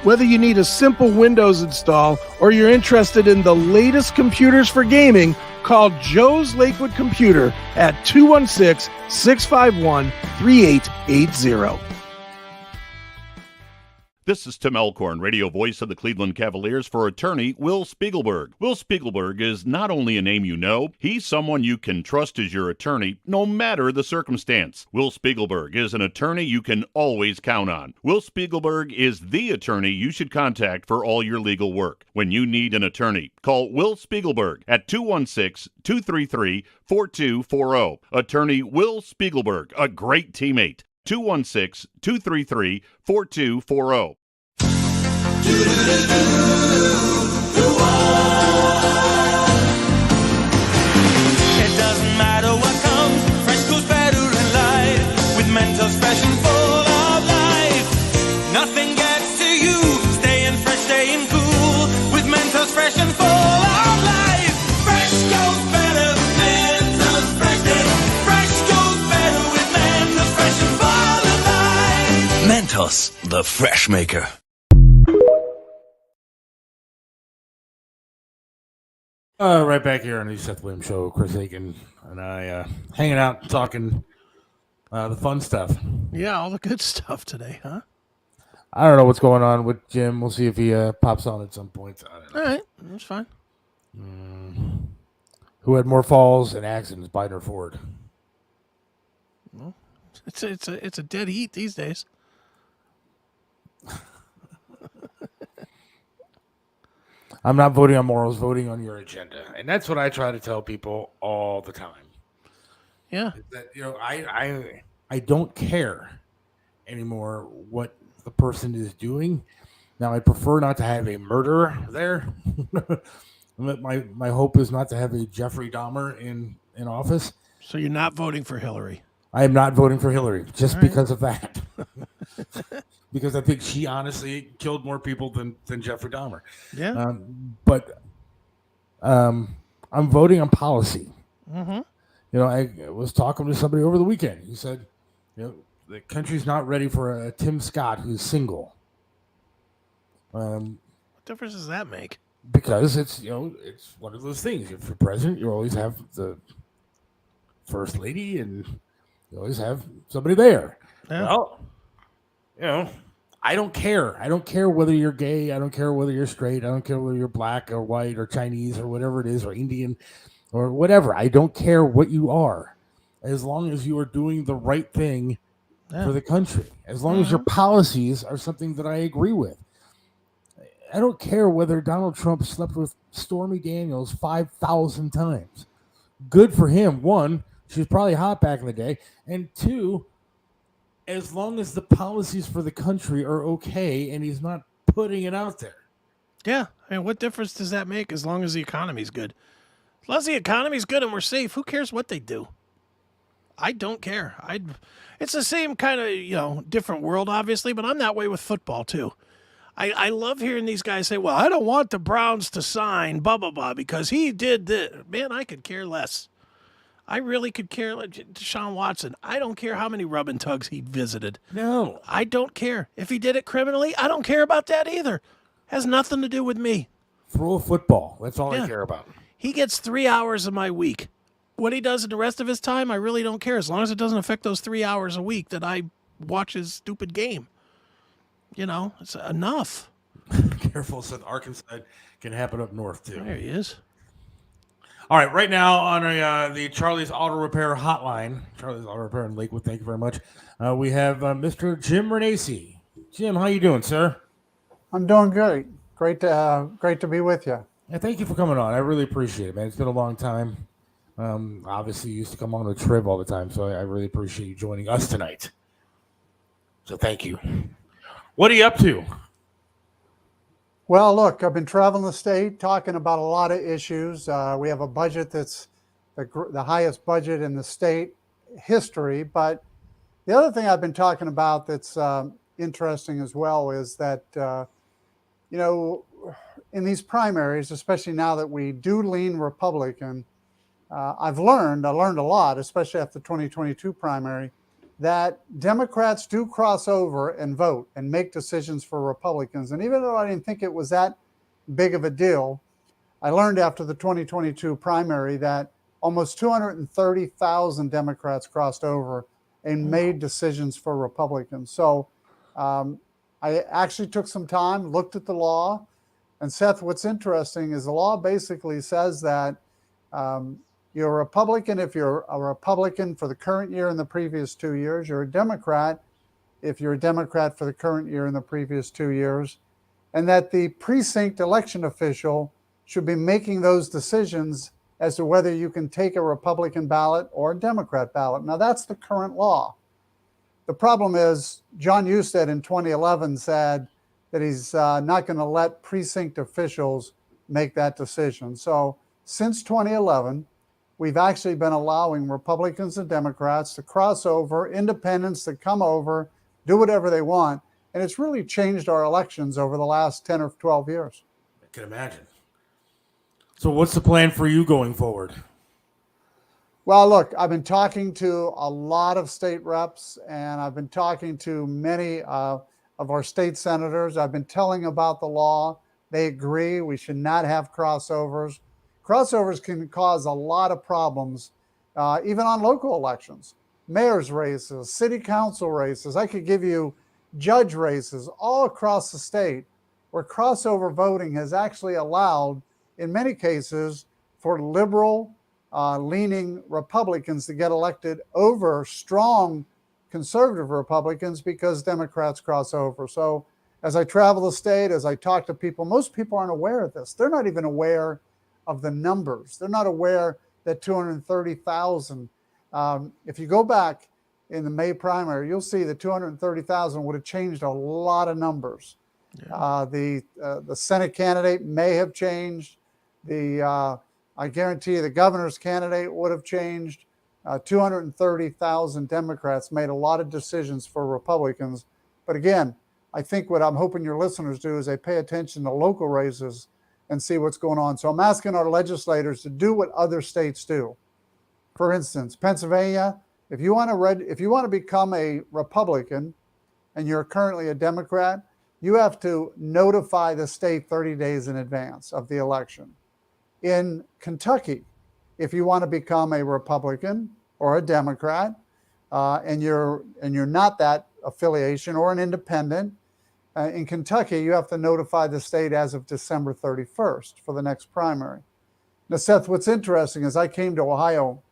Whether you need a simple Windows install or you're interested in the latest computers for gaming, call Joe's Lakewood Computer at 216-651-3880. This is Tim Elkhorn, radio voice of the Cleveland Cavaliers, for attorney Will Spiegelberg. Will Spiegelberg is not only a name you know, he's someone you can trust as your attorney, no matter the circumstance. Will Spiegelberg is an attorney you can always count on. Will Spiegelberg is the attorney you should contact for all your legal work. When you need an attorney, call Will Spiegelberg at 216-233-4240. Attorney Will Spiegelberg, a great teammate. 216-233-4240. It doesn't matter what comes, fresh goes better in life. With Mentos fresh and full of life, nothing gets to you. Staying fresh, staying cool. With Mentos fresh and full of life, fresh goes better with Mentos fresh. Fresh goes better with Mentos fresh and full of life. Mentos, the fresh maker. Right back here on the Seth Williams Show. Chris Aiken and I hanging out, talking the fun stuff. Yeah, all the good stuff today, huh? I don't know what's going on with Jim. We'll see if he pops on at some point. I don't know. All right, that's fine. Who had more falls and accidents, Biden or Ford? Well, it's a dead heat these days. I'm not voting on morals, voting on your agenda. And that's what I try to tell people all the time. Yeah. That, I don't care anymore what the person is doing. Now, I prefer not to have a murderer there. My hope is not to have a Jeffrey Dahmer in office. So you're not voting for Hillary? I am not voting for Hillary just because of that. Because I think she honestly killed more people than Jeffrey Dahmer. Yeah. But I'm voting on policy. Mm-hmm. I was talking to somebody over the weekend. He said, the country's not ready for a Tim Scott who's single. What difference does that make? Because it's it's one of those things. If you're president, you always have the first lady, and you always have somebody there. Yeah. Well, I don't care. I don't care whether you're gay. I don't care whether you're straight. I don't care whether you're black or white or Chinese or whatever it is, or Indian or whatever. I don't care what you are. as long as you are doing the right thing Yeah. for the country, as long as your policies are something that I agree with. I don't care whether Donald Trump slept with Stormy Daniels 5,000 times. Good for him. One, she was probably hot back in the day. And two, as long as the policies for the country are okay and he's not putting it out there. Yeah. I mean, what difference does that make as long as the economy's good? As long as the economy's good and we're safe, who cares what they do? I don't care. It's the same kind of, different world, obviously, but I'm that way with football, too. I love hearing these guys say, well, I don't want the Browns to sign blah, blah, blah, because he did this. Man, I could care less. I really could care less. Deshaun Watson, I don't care how many rub and tugs he visited. No. I don't care. If he did it criminally, I don't care about that either. Has nothing to do with me. Throw a football. That's all I care about. He gets 3 hours of my week. What he does in the rest of his time, I really don't care, as long as it doesn't affect those 3 hours a week that I watch his stupid game. It's enough. Careful, Seth. Arkansas can happen up north, too. There he is. All right, right now on the Charlie's Auto Repair hotline, Charlie's Auto Repair in Lakewood, thank you very much. We have Mr. Jim Renacci. Jim, how you doing, sir? I'm doing good. Great to be with you. Yeah, thank you for coming on. I really appreciate it, man. It's been a long time. Obviously, you used to come on the Trib all the time, so I really appreciate you joining us tonight. So thank you. What are you up to? Well, look, I've been traveling the state, talking about a lot of issues. We have a budget that's the highest budget in the state history. But the other thing I've been talking about that's interesting as well is that, in these primaries, especially now that we do lean Republican, I learned a lot, especially after the 2022 primary, that Democrats do cross over and vote and make decisions for Republicans. And even though I didn't think it was that big of a deal, I learned after the 2022 primary that almost 230,000 Democrats crossed over and made decisions for Republicans. So I actually took some time, looked at the law. And Seth, what's interesting is the law basically says that you're a Republican if you're a Republican for the current year and the previous 2 years. You're a Democrat if you're a Democrat for the current year and the previous 2 years. And that the precinct election official should be making those decisions as to whether you can take a Republican ballot or a Democrat ballot. Now, that's the current law. The problem is John Husted in 2011 said that he's not going to let precinct officials make that decision. So since 2011, we've actually been allowing Republicans and Democrats to cross over, independents that come over, do whatever they want. And it's really changed our elections over the last 10 or 12 years. I can imagine. So what's the plan for you going forward? Well, look, I've been talking to a lot of state reps, and I've been talking to many of our state senators. I've been telling about the law. They agree we should not have crossovers. Crossovers can cause a lot of problems, even on local elections, mayor's races, city council races. I could give you judge races all across the state where crossover voting has actually allowed, in many cases, for liberal leaning Republicans to get elected over strong conservative Republicans because Democrats cross over. So as I travel the state, as I talk to people, most people aren't aware of this. They're not even aware of the numbers. They're not aware that 230,000. If you go back in the May primary, you'll see that 230,000 would have changed a lot of numbers. Yeah. The Senate candidate may have changed. I guarantee you the governor's candidate would have changed. 230,000 Democrats made a lot of decisions for Republicans. But again, I think what I'm hoping your listeners do is they pay attention to local races and see what's going on. So I'm asking our legislators to do what other states do. For instance, Pennsylvania, if you want to become a Republican and you're currently a Democrat, you have to notify the state 30 days in advance of the election. In Kentucky, if you want to become a Republican or a Democrat, and you're not that affiliation or an independent, in Kentucky, you have to notify the state as of December 31st for the next primary. Now, Seth, what's interesting is I came to Ohio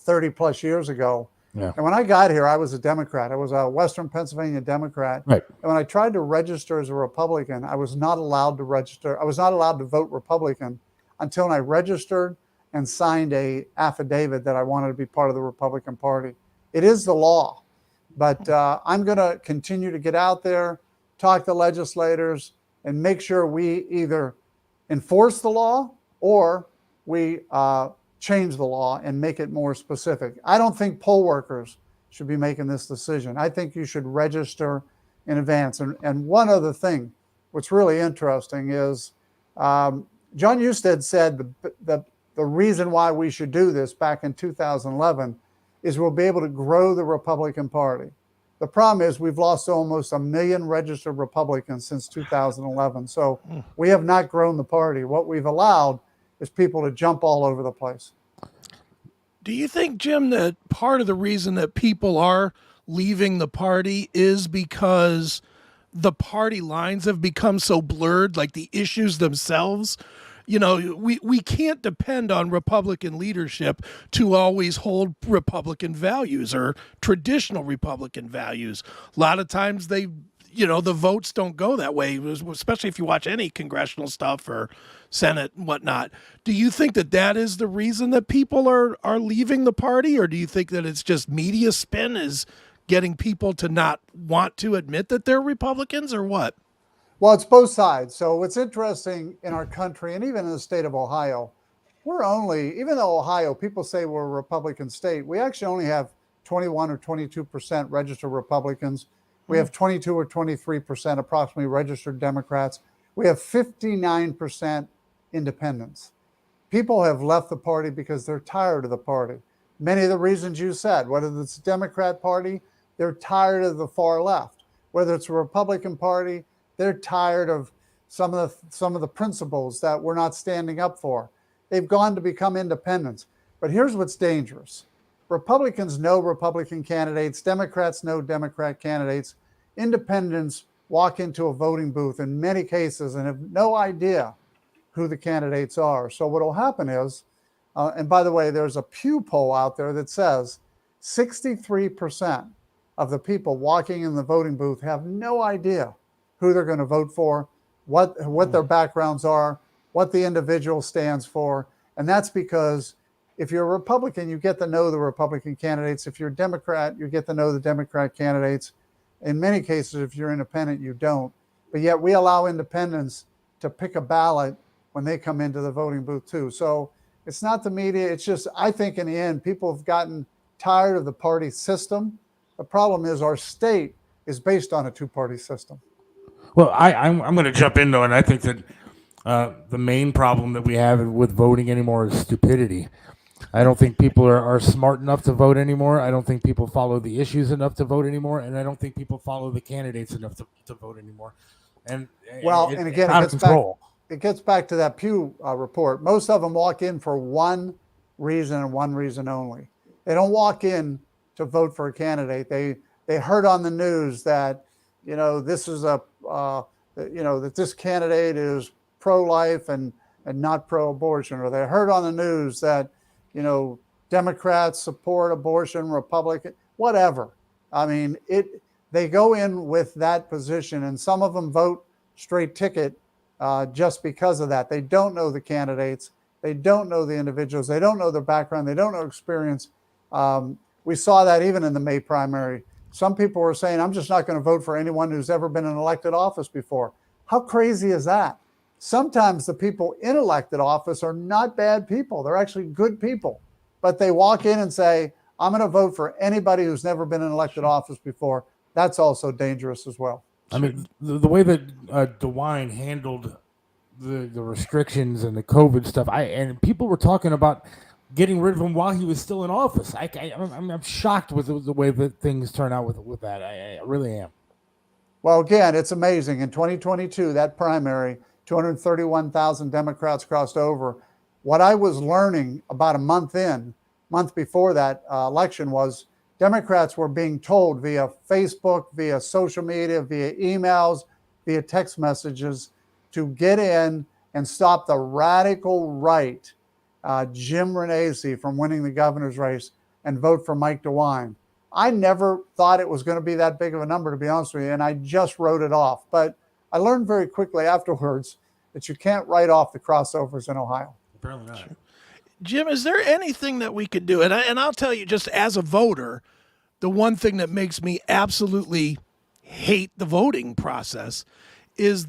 30 plus years ago. Yeah. And when I got here, I was a Democrat. I was a Western Pennsylvania Democrat. Right. And when I tried to register as a Republican, I was not allowed to register. I was not allowed to vote Republican until I registered and signed a affidavit that I wanted to be part of the Republican Party. It is the law. But I'm going to continue to get out there, talk to legislators, and make sure we either enforce the law or we change the law and make it more specific. I don't think poll workers should be making this decision. I think you should register in advance. And one other thing, what's really interesting is John Husted said the reason why we should do this back in 2011 is we'll be able to grow the Republican Party. The problem is we've lost almost 1 million registered Republicans since 2011. So we have not grown the party. What we've allowed is people to jump all over the place. Do you think, Jim, that part of the reason that people are leaving the party is because the party lines have become so blurred, like the issues themselves? You know, we can't depend on Republican leadership to always hold Republican values or traditional Republican values. A lot of times the votes don't go that way, especially if you watch any congressional stuff or Senate and whatnot. Do you think that is the reason that people are leaving the party, or do you think that it's just media spin is getting people to not want to admit that they're Republicans, or what? Well, it's both sides. So what's interesting in our country, and even in the state of Ohio, even though Ohio, people say we're a Republican state, we actually only have 21 or 22% registered Republicans. We have 22 or 23% approximately registered Democrats. We have 59% independents. People have left the party because they're tired of the party. Many of the reasons you said, whether it's the Democrat Party, they're tired of the far left. Whether it's a Republican Party, they're tired of some of the principles that we're not standing up for. They've gone to become independents. But here's what's dangerous. Republicans know Republican candidates. Democrats know Democrat candidates. Independents walk into a voting booth in many cases and have no idea who the candidates are. So what will happen is, and by the way, there's a Pew poll out there that says 63% of the people walking in the voting booth have no idea who they're going to vote for, what their backgrounds are, what the individual stands for. And that's because if you're a Republican, you get to know the Republican candidates. If you're a Democrat, you get to know the Democrat candidates. In many cases, if you're independent, you don't. But yet we allow independents to pick a ballot when they come into the voting booth too. So it's not the media. It's just, I think in the end, people have gotten tired of the party system. The problem is our state is based on a two-party system. Well, I'm going to jump in, though, and I think that the main problem that we have with voting anymore is stupidity. I don't think people are smart enough to vote anymore. I don't think people follow the issues enough to vote anymore, and I don't think people follow the candidates enough to vote anymore. And again, it gets back to that Pew report. Most of them walk in for one reason and one reason only. They don't walk in to vote for a candidate. They heard on the news that this is that this candidate is pro-life and not pro-abortion, or they heard on the news that Democrats support abortion, Republican, whatever. I mean, they go in with that position, and some of them vote straight ticket just because of that. They don't know the candidates. They don't know the individuals. They don't know their background. They don't know experience. We saw that even in the May primary. Some people were saying, I'm just not going to vote for anyone who's ever been in elected office before. How crazy is that? Sometimes the people in elected office are not bad people. They're actually good people. But they walk in and say, I'm going to vote for anybody who's never been in elected office before. That's also dangerous as well. I mean, the way that DeWine handled the restrictions and the COVID stuff, and people were talking about getting rid of him while he was still in office. I'm shocked with the way that things turn out with that. I really am. Well, again, it's amazing. In 2022, that primary, 231,000 Democrats crossed over. What I was learning about a month before that election was Democrats were being told via Facebook, via social media, via emails, via text messages to get in and stop the radical right Jim Renacci from winning the governor's race. and vote for Mike DeWine. I never thought it was going to be that big of a number, to be honest with you, and I just wrote it off. But I learned very quickly afterwards that you can't write off the crossovers in Ohio. Apparently not. Jim, is there anything that we could do? And I'll tell you, just as a voter, the one thing that makes me absolutely hate the voting process is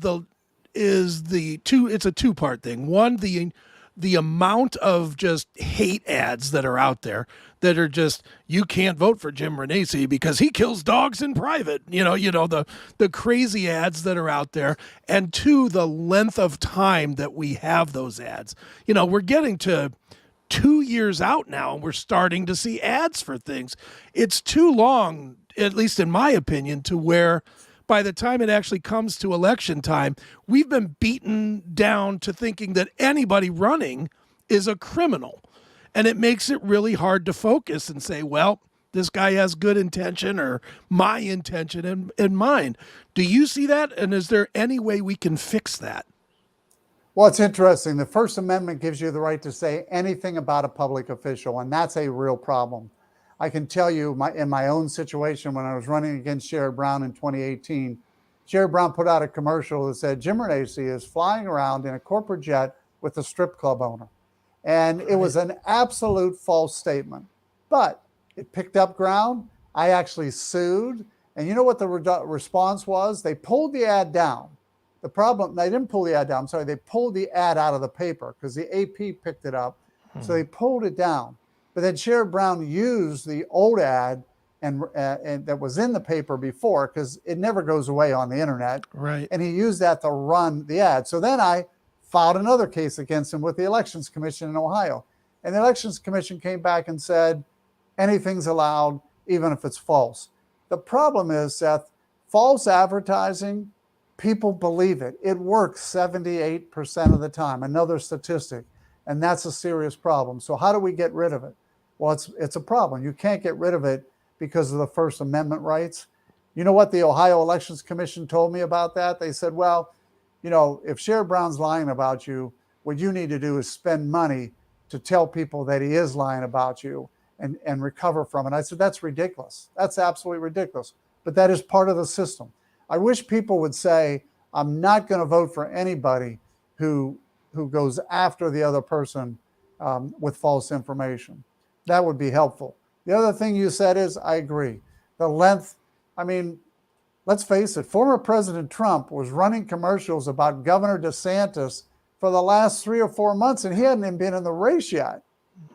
it's a two-part thing. One, the amount of just hate ads that are out there that are just, you can't vote for Jim Renacci because he kills dogs in private. The crazy ads that are out there. And two, the length of time that we have those ads. We're getting to 2 years out now and we're starting to see ads for things. It's too long, at least in my opinion, to where by the time it actually comes to election time, we've been beaten down to thinking that anybody running is a criminal. And it makes it really hard to focus and say, well, this guy has good intention or my intention in mind. Do you see that? And is there any way we can fix that? Well, it's interesting. The First Amendment gives you the right to say anything about a public official, and that's a real problem. I can tell you in my own situation when I was running against Sherrod Brown in 2018, Sherrod Brown put out a commercial that said Jim Renacci is flying around in a corporate jet with a strip club owner. And it was an absolute false statement, but it picked up ground. I actually sued. And you know what the response was? They pulled the ad down. The problem, they didn't pull the ad down. I'm sorry, they pulled the ad out of the paper because the AP picked it up. So they pulled it down. But then Sherrod Brown used the old ad and that was in the paper before, because it never goes away on the internet. Right. And he used that to run the ad. So then I filed another case against him with the Elections Commission in Ohio. And the Elections Commission came back and said, anything's allowed, even if it's false. The problem is, Seth, false advertising, people believe it. It works 78% of the time, another statistic. And that's a serious problem. So how do we get rid of it? Well, it's a problem. You can't get rid of it because of the First Amendment rights. You know what the Ohio Elections Commission told me about that? They said, well, if Sherrod Brown's lying about you, what you need to do is spend money to tell people that he is lying about you and recover from it. I said, that's ridiculous. That's absolutely ridiculous. But that is part of the system. I wish people would say, I'm not going to vote for anybody who goes after the other person with false information. That would be helpful. The other thing you said is, I agree. The length, let's face it, former President Trump was running commercials about Governor DeSantis for the last 3 or 4 months, and he hadn't even been in the race yet.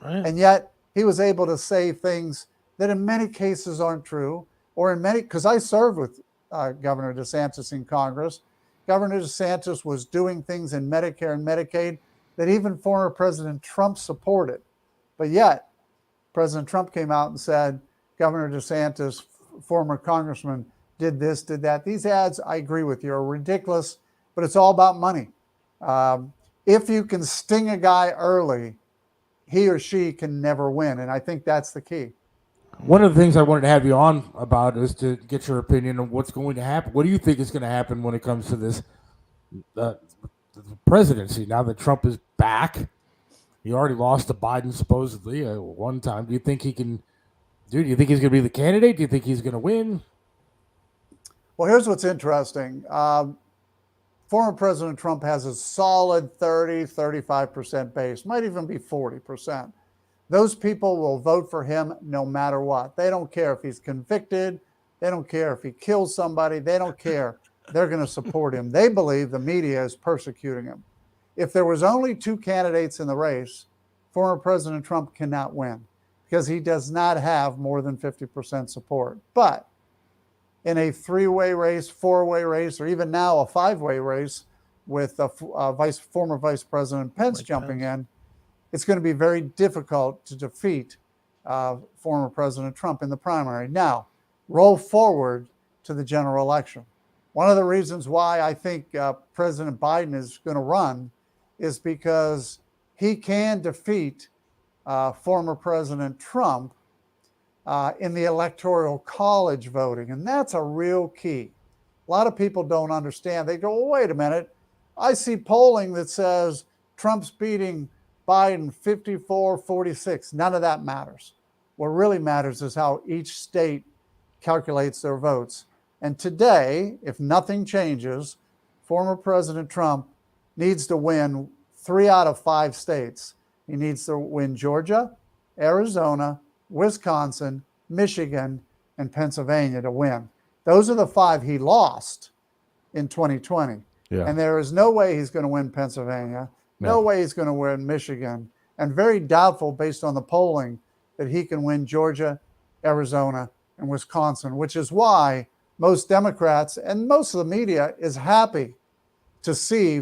Right. And yet he was able to say things that in many cases aren't true, or because I served with Governor DeSantis in Congress. Governor DeSantis was doing things in Medicare and Medicaid that even former President Trump supported. But yet, President Trump came out and said, Governor DeSantis, former congressman, did this, did that. These ads, I agree with you, are ridiculous, but it's all about money. If you can sting a guy early, he or she can never win. And I think that's the key. One of the things I wanted to have you on about is to get your opinion on what's going to happen. What do you think is going to happen when it comes to this presidency now that Trump is back? He already lost to Biden supposedly one time. Do you think he can? Do you think he's going to be the candidate? Do you think he's going to win? Well, here's what's interesting. Former President Trump has a solid 35% base, might even be 40%. Those people will vote for him no matter what. They don't care if he's convicted. They don't care if he kills somebody. They don't care. They're going to support him. They believe the media is persecuting him. If there was only 2 candidates in the race, former President Trump cannot win because he does not have more than 50% support. But in a 3-way race, 4-way race, or even now a 5-way race with former Vice President Pence jumping in, it's going to be very difficult to defeat former President Trump in the primary. Now, roll forward to the general election. One of the reasons why I think President Biden is going to run is because he can defeat former President Trump in the Electoral College voting. And that's a real key. A lot of people don't understand. They go, well, wait a minute. I see polling that says Trump's beating Biden 54-46. None of that matters. What really matters is how each state calculates their votes. And today, if nothing changes, former President Trump needs to win 3 out of 5 states. He needs to win Georgia, Arizona, Wisconsin, Michigan, and Pennsylvania to win. Those are the 5 he lost in 2020. Yeah. And there is no way he's going to win Pennsylvania. No way he's going to win Michigan. And very doubtful, based on the polling, that he can win Georgia, Arizona, and Wisconsin, which is why most Democrats and most of the media is happy to see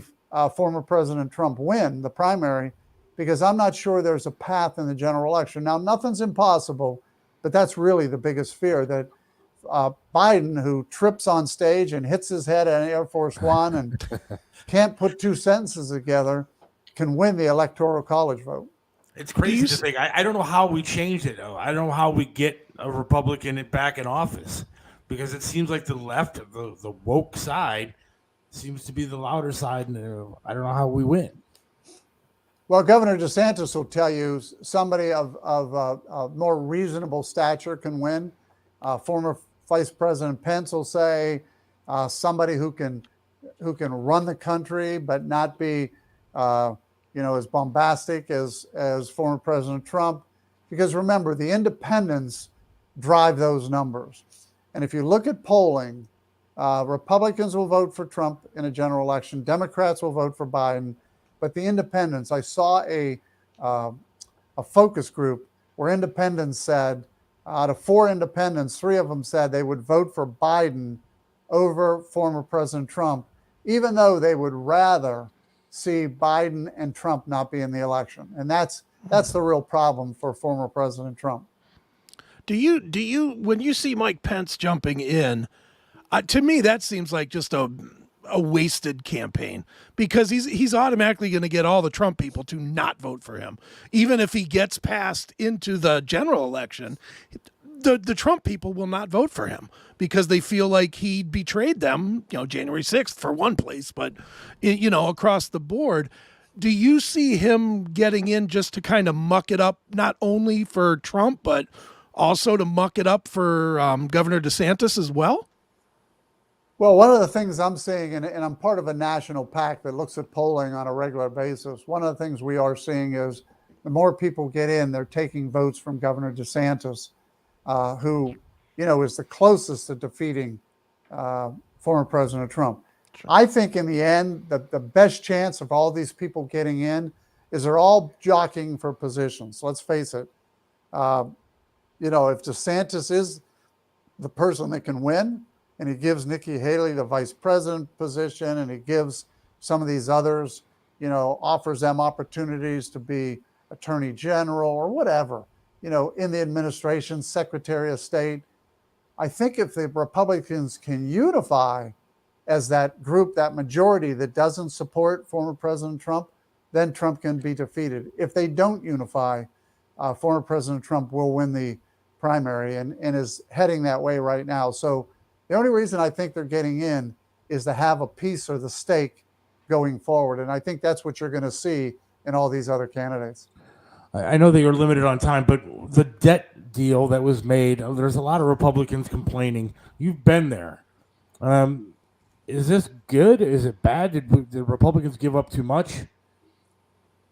former President Trump win the primary, because I'm not sure there's a path in the general election. Now, nothing's impossible, but that's really the biggest fear, that Biden, who trips on stage and hits his head on Air Force One and can't put 2 sentences together, can win the Electoral College vote. It's crazy to think. I don't know how we change it. I don't know how we get a Republican back in office, because it seems like the left, the woke side, seems to be the louder side, and I don't know how we win. Well, Governor DeSantis will tell you somebody of more reasonable stature can win. Former Vice President Pence will say somebody who can run the country but not be as bombastic as former President Trump. Because remember, the independents drive those numbers. And if you look at polling, Republicans will vote for Trump in a general election. Democrats will vote for Biden. But the independents, I saw a focus group where independents said, out of 4 independents, 3 of them said they would vote for Biden over former President Trump, even though they would rather see Biden and Trump not be in the election. And that's the real problem for former President Trump. Do you when you see Mike Pence jumping in, to me that seems like just a wasted campaign, because he's automatically going to get all the Trump people to not vote for him. Even if he gets passed into the general election, the Trump people will not vote for him because they feel like he betrayed them, January 6th for one place, but across the board. Do you see him getting in just to kind of muck it up, not only for Trump, but also to muck it up for Governor DeSantis as well? Well, one of the things I'm seeing, and I'm part of a national PAC that looks at polling on a regular basis, one of the things we are seeing is the more people get in, they're taking votes from Governor DeSantis, who, is the closest to defeating former President Trump. Sure. I think in the end, the best chance of all these people getting in is they're all jockeying for positions. Let's face it. If DeSantis is the person that can win, and he gives Nikki Haley the vice president position, and he gives some of these others, offers them opportunities to be attorney general or whatever, in the administration, secretary of state. I think if the Republicans can unify as that group, that majority that doesn't support former President Trump, then Trump can be defeated. If they don't unify, former President Trump will win the primary and is heading that way right now. So the only reason I think they're getting in is to have a piece or the stake going forward. And I think that's what you're going to see in all these other candidates. I know that you're limited on time, but the debt deal that was made, there's a lot of Republicans complaining. You've been there. Is this good? Is it bad? Did Republicans give up too much?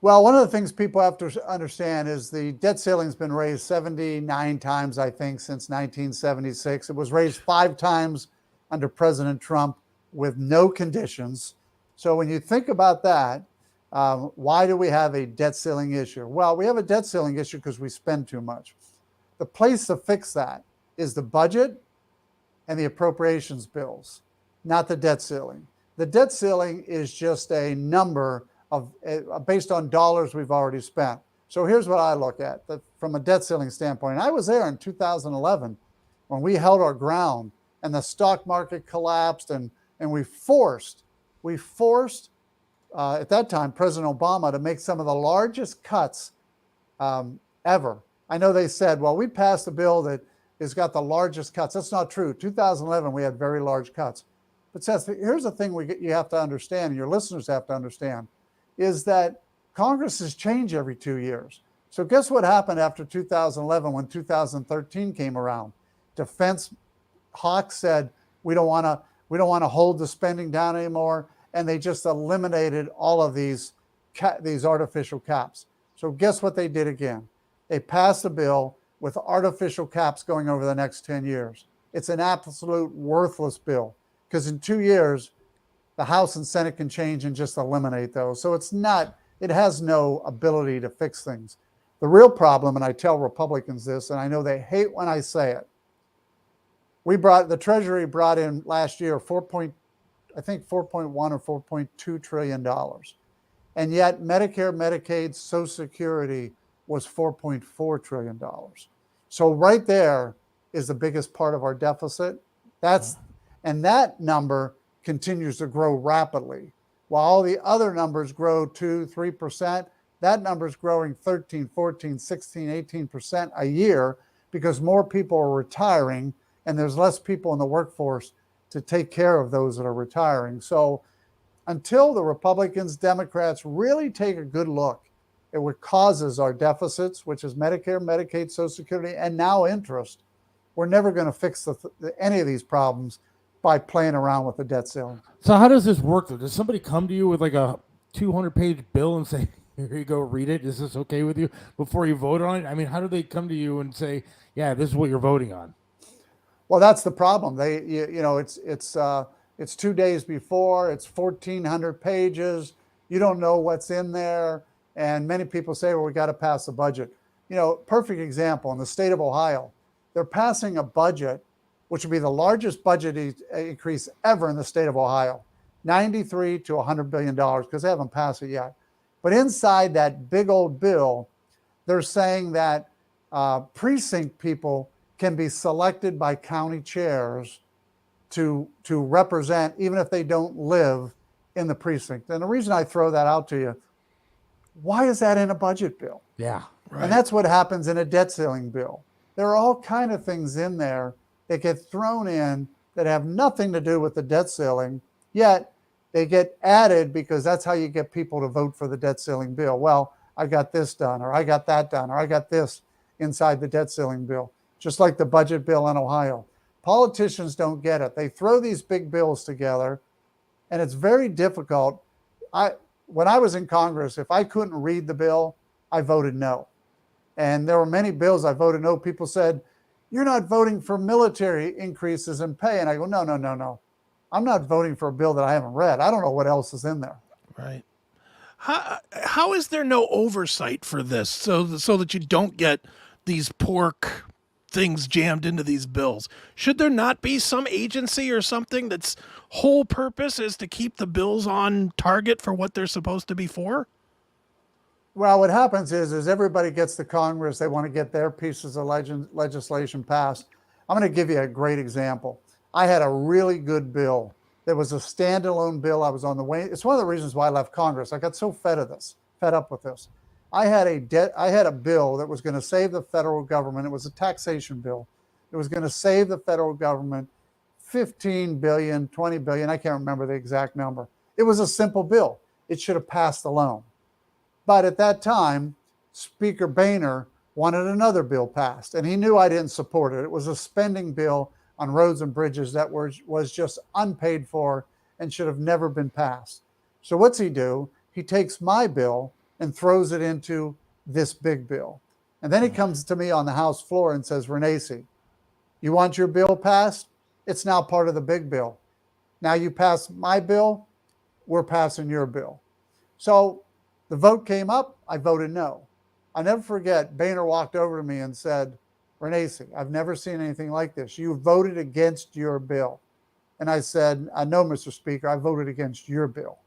Well, one of the things people have to understand is the debt ceiling's been raised 79 times, I think, since 1976. It was raised 5 times under President Trump with no conditions. So when you think about that, why do we have a debt ceiling issue? Well, we have a debt ceiling issue because we spend too much. The place to fix that is the budget and the appropriations bills, not the debt ceiling. The debt ceiling is just a number based on dollars we've already spent. So here's what I look at from a debt ceiling standpoint. I was there in 2011 when we held our ground and the stock market collapsed, and we forced at that time President Obama to make some of the largest cuts ever. I know they said, well, we passed a bill that has got the largest cuts. That's not true. 2011, we had very large cuts. But Seth, here's the thing you have to understand, and your listeners have to understand, is that Congresses change every 2 years. So guess what happened after 2011 when 2013 came around? Defense hawks said, we don't want to hold the spending down anymore, and they just eliminated all of these artificial caps. So guess what they did again? They passed a bill with artificial caps going over the next 10 years. It's an absolute worthless bill because in 2 years, the House and Senate can change and just eliminate those. So it has no ability to fix things. The real problem, and I tell Republicans this, and I know they hate when I say it, the Treasury brought in last year 4.1 or 4.2 trillion dollars. And yet Medicare, Medicaid, Social Security was $4.4 trillion. So right there is the biggest part of our deficit. And that number continues to grow rapidly. While all the other numbers grow 2-3%, that number is growing 13, 14, 16, 18% a year because more people are retiring and there's less people in the workforce to take care of those that are retiring. So until the Republicans, Democrats really take a good look at what causes our deficits, which is Medicare, Medicaid, Social Security, and now interest, we're never going to fix any of these problems by playing around with the debt ceiling. So how does this work, though? Does somebody come to you with like a 200-page bill and say, here you go, read it. Is this okay with you before you vote on it? I mean, how do they come to you and say, yeah, this is what you're voting on? Well, that's the problem. It's 2 days before, it's 1,400 pages. You don't know what's in there. And many people say, well, we got to pass a budget. Perfect example, in the state of Ohio, they're passing a budget, which would be the largest budget increase ever in the state of Ohio, $93 to $100 billion, because they haven't passed it yet. But inside that big old bill, they're saying that precinct people can be selected by county chairs to represent, even if they don't live in the precinct. And the reason I throw that out to you, why is that in a budget bill? Yeah. Right. And that's what happens in a debt ceiling bill. There are all kinds of things in there that get thrown in that have nothing to do with the debt ceiling, yet they get added because that's how you get people to vote for the debt ceiling bill. Well, I got this done, or I got that done, or I got this inside the debt ceiling bill, just like the budget bill in Ohio. Politicians don't get it. They throw these big bills together, and it's very difficult. When I was in Congress, if I couldn't read the bill, I voted no. And there were many bills I voted no. People said, you're not voting for military increases in pay. And I go, no. I'm not voting for a bill that I haven't read. I don't know what else is in there. Right. How is there no oversight for this so that you don't get these pork things jammed into these bills? Should there not be some agency or something that's whole purpose is to keep the bills on target for what they're supposed to be for? Well, what happens is everybody gets to Congress. They want to get their pieces of legislation passed. I'm going to give you a great example. I had a really good bill. There was a standalone bill. I was on the way. It's one of the reasons why I left Congress. I got so fed up with this. I had a bill that was going to save the federal government. It was a taxation bill. It was going to save the federal government $15 billion, $20 billion. I can't remember the exact number. It was a simple bill. It should have passed alone. But at that time, Speaker Boehner wanted another bill passed, and he knew I didn't support it. It was a spending bill on roads and bridges that was just unpaid for and should have never been passed. So what's he do? He takes my bill and throws it into this big bill. And then he comes to me on the House floor and says, Renacci, you want your bill passed? It's now part of the big bill. Now you pass my bill, we're passing your bill. So the vote came up, I voted no. I never forget, Boehner walked over to me and said, Renacci, I've never seen anything like this. You voted against your bill. And I said, no, Mr. Speaker, I voted against your bill.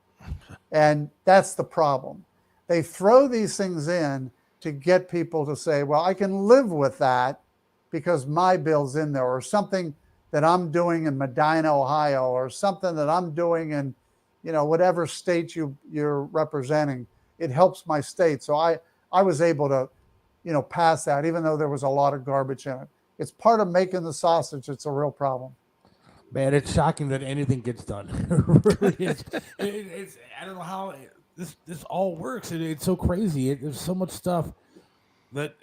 And that's the problem. They throw these things in to get people to say, well, I can live with that because my bill's in there, or something that I'm doing in Medina, Ohio, or something that I'm doing in, whatever state you're representing. It helps my state. So I was able to, pass that, even though there was a lot of garbage in it. It's part of making the sausage. It's a real problem. Man, it's shocking that anything gets done. It really is. I don't know how this all works. It's so crazy. There's so much stuff that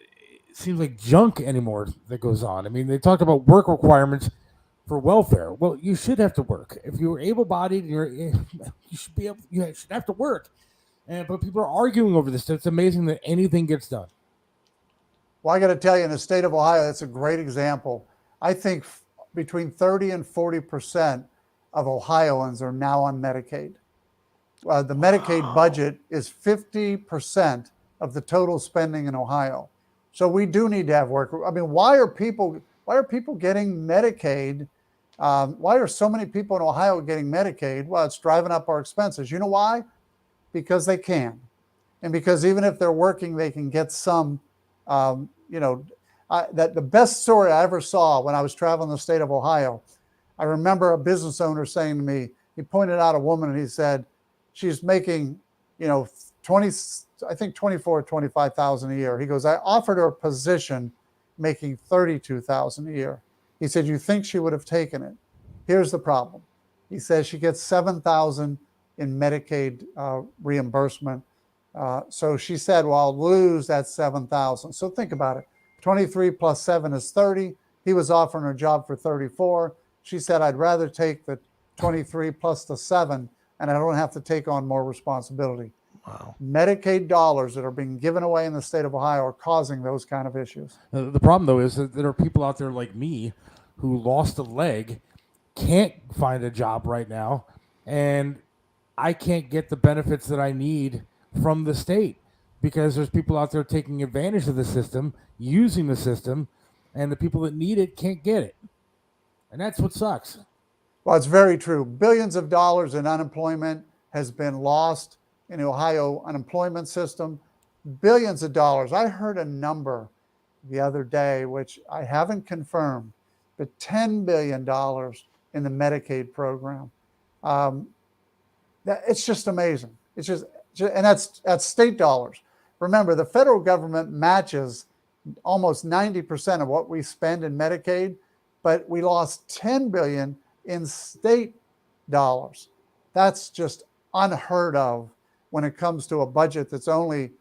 it seems like junk anymore that goes on. I mean, they talked about work requirements for welfare. Well, you should have to work. If you're able-bodied, you should be able. You should have to work. But people are arguing over this. It's amazing that anything gets done. Well, I got to tell you, in the state of Ohio, that's a great example. I think between 30 and 40% of Ohioans are now on Medicaid. The Medicaid budget is 50% of the total spending in Ohio. So we do need to have work. I mean, why are people getting Medicaid? Why are so many people in Ohio getting Medicaid? Well, it's driving up our expenses. You know why? Because they can. And because even if they're working, they can get some, that the best story I ever saw when I was traveling the state of Ohio, I remember a business owner saying to me, he pointed out a woman and he said, she's making, 24 or 25,000 a year. He goes, I offered her a position making 32,000 a year. He said, you think she would have taken it? Here's the problem. He says she gets 7,000 in Medicaid reimbursement. So she said, well, I'll lose that 7,000. So think about it. 23 plus 7 is 30. He was offering her a job for 34. She said, I'd rather take the 23 plus the 7, and I don't have to take on more responsibility. Wow. Medicaid dollars that are being given away in the state of Ohio are causing those kind of issues. The problem, though, is that there are people out there like me who lost a leg, can't find a job right now, and I can't get the benefits that I need from the state because there's people out there taking advantage of the system, using the system, and the people that need it can't get it. And that's what sucks. Well, it's very true. Billions of dollars in unemployment has been lost in the Ohio unemployment system. Billions of dollars. I heard a number the other day, which I haven't confirmed, but $10 billion in the Medicaid program. It's just amazing. It's just, and that's state dollars. Remember, the federal government matches almost 90% of what we spend in Medicaid, but we lost $10 billion in state dollars. That's just unheard of when it comes to a budget that's only,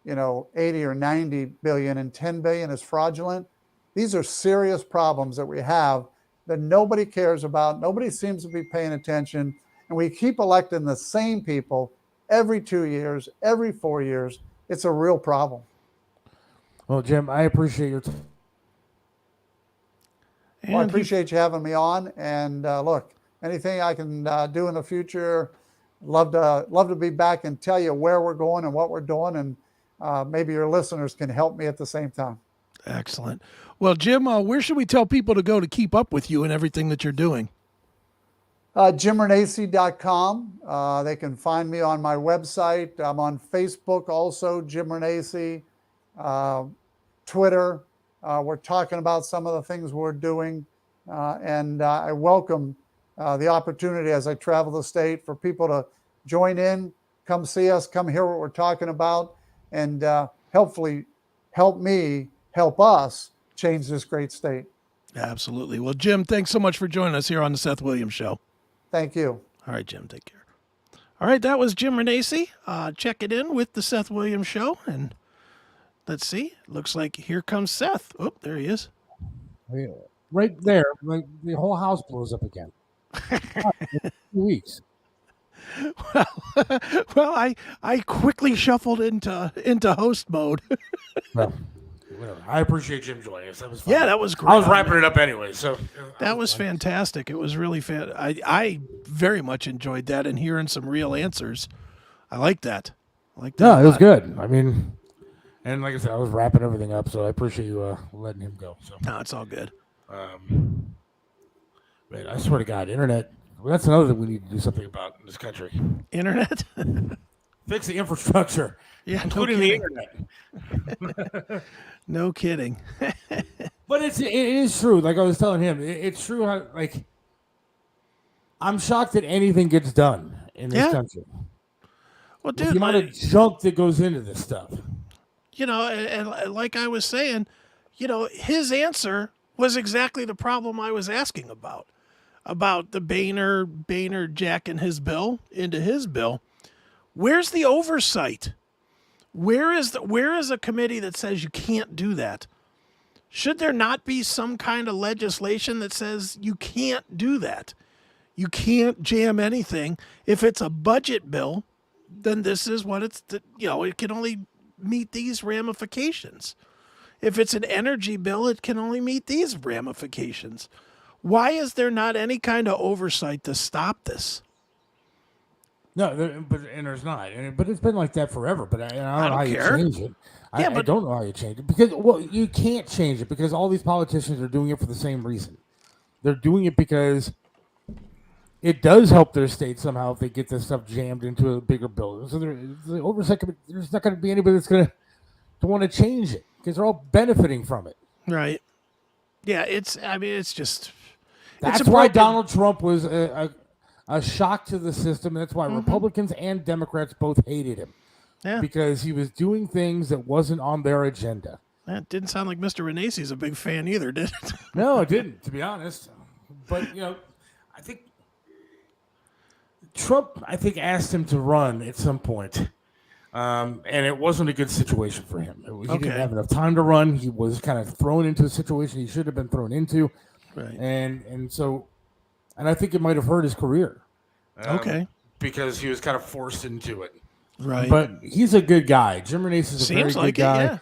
80 or 90 billion, and 10 billion is fraudulent. These are serious problems that we have that nobody cares about. Nobody seems to be paying attention. And we keep electing the same people every 2 years, every 4 years. It's a real problem. Well, Jim, I appreciate your time. Well, I appreciate you having me on. And look, anything I can do in the future, love to be back and tell you where we're going and what we're doing. And maybe your listeners can help me at the same time. Excellent. Well, Jim, where should we tell people to go to keep up with you and everything that you're doing? JimRenacci.com. They can find me on my website. I'm on Facebook also, Jim Renacci. Twitter. We're talking about some of the things we're doing. And I welcome the opportunity as I travel the state for people to join in, come see us, come hear what we're talking about, and hopefully help me, help us change this great state. Absolutely. Well, Jim, thanks so much for joining us here on the Seth Williams Show. Thank you. All right, Jim, take care. All right, that was Jim Renacci. Check it in with the Seth Williams Show. And let's see. Looks like here comes Seth. Oh, there he is. Right there. Like the whole house blows up again. 2 weeks. Well, I quickly shuffled into host mode. Well, whatever. I appreciate Jim joining us. That was fun. Yeah, that was great. I was wrapping it up anyway, so that was fantastic. It was really I very much enjoyed that and hearing some real answers. I like that. No, it was good. I mean, and like I said, I was wrapping everything up, so I appreciate you letting him go. So no, it's all good. Man, I swear to God, internet. Well, that's another thing we need to do something about in this country. Internet? Fix the infrastructure, including the internet. No kidding. But it is true. Like I was telling him, it's true. How, like, I'm shocked that anything gets done in this country. Well, dude, the amount of junk that goes into this stuff. And like I was saying, his answer was exactly the problem I was asking about the Boehner jacking his bill into his bill. Where's the oversight? Where is a committee that says you can't do that? Should there not be some kind of legislation that says you can't do that? You can't jam anything. If it's a budget bill, then this is what it can only meet these ramifications. If it's an energy bill, it can only meet these ramifications. Why is there not any kind of oversight to stop this? No, there's not. But it's been like that forever. But I don't know how you change it. Yeah, I don't know how you change it because you can't change it because all these politicians are doing it for the same reason. They're doing it because it does help their state somehow if they get this stuff jammed into a bigger bill. So the oversight, there's not going to be anybody that's going to want to change it because they're all benefiting from it. Right. Yeah, it's just... That's why Donald Trump was a shock to the system. That's why Republicans and Democrats both hated him. Yeah. Because he was doing things that wasn't on their agenda. That didn't sound like Mr. Renace's a big fan either, did it? No, it didn't, to be honest. But, I think Trump, asked him to run at some point. And it wasn't a good situation for him. He didn't have enough time to run. He was kind of thrown into a situation he should have been thrown into. Right. And I think it might have hurt his career. Because he was kind of forced into it. Right. But he's a good guy. Jim Renace is a Seems very like good guy. it,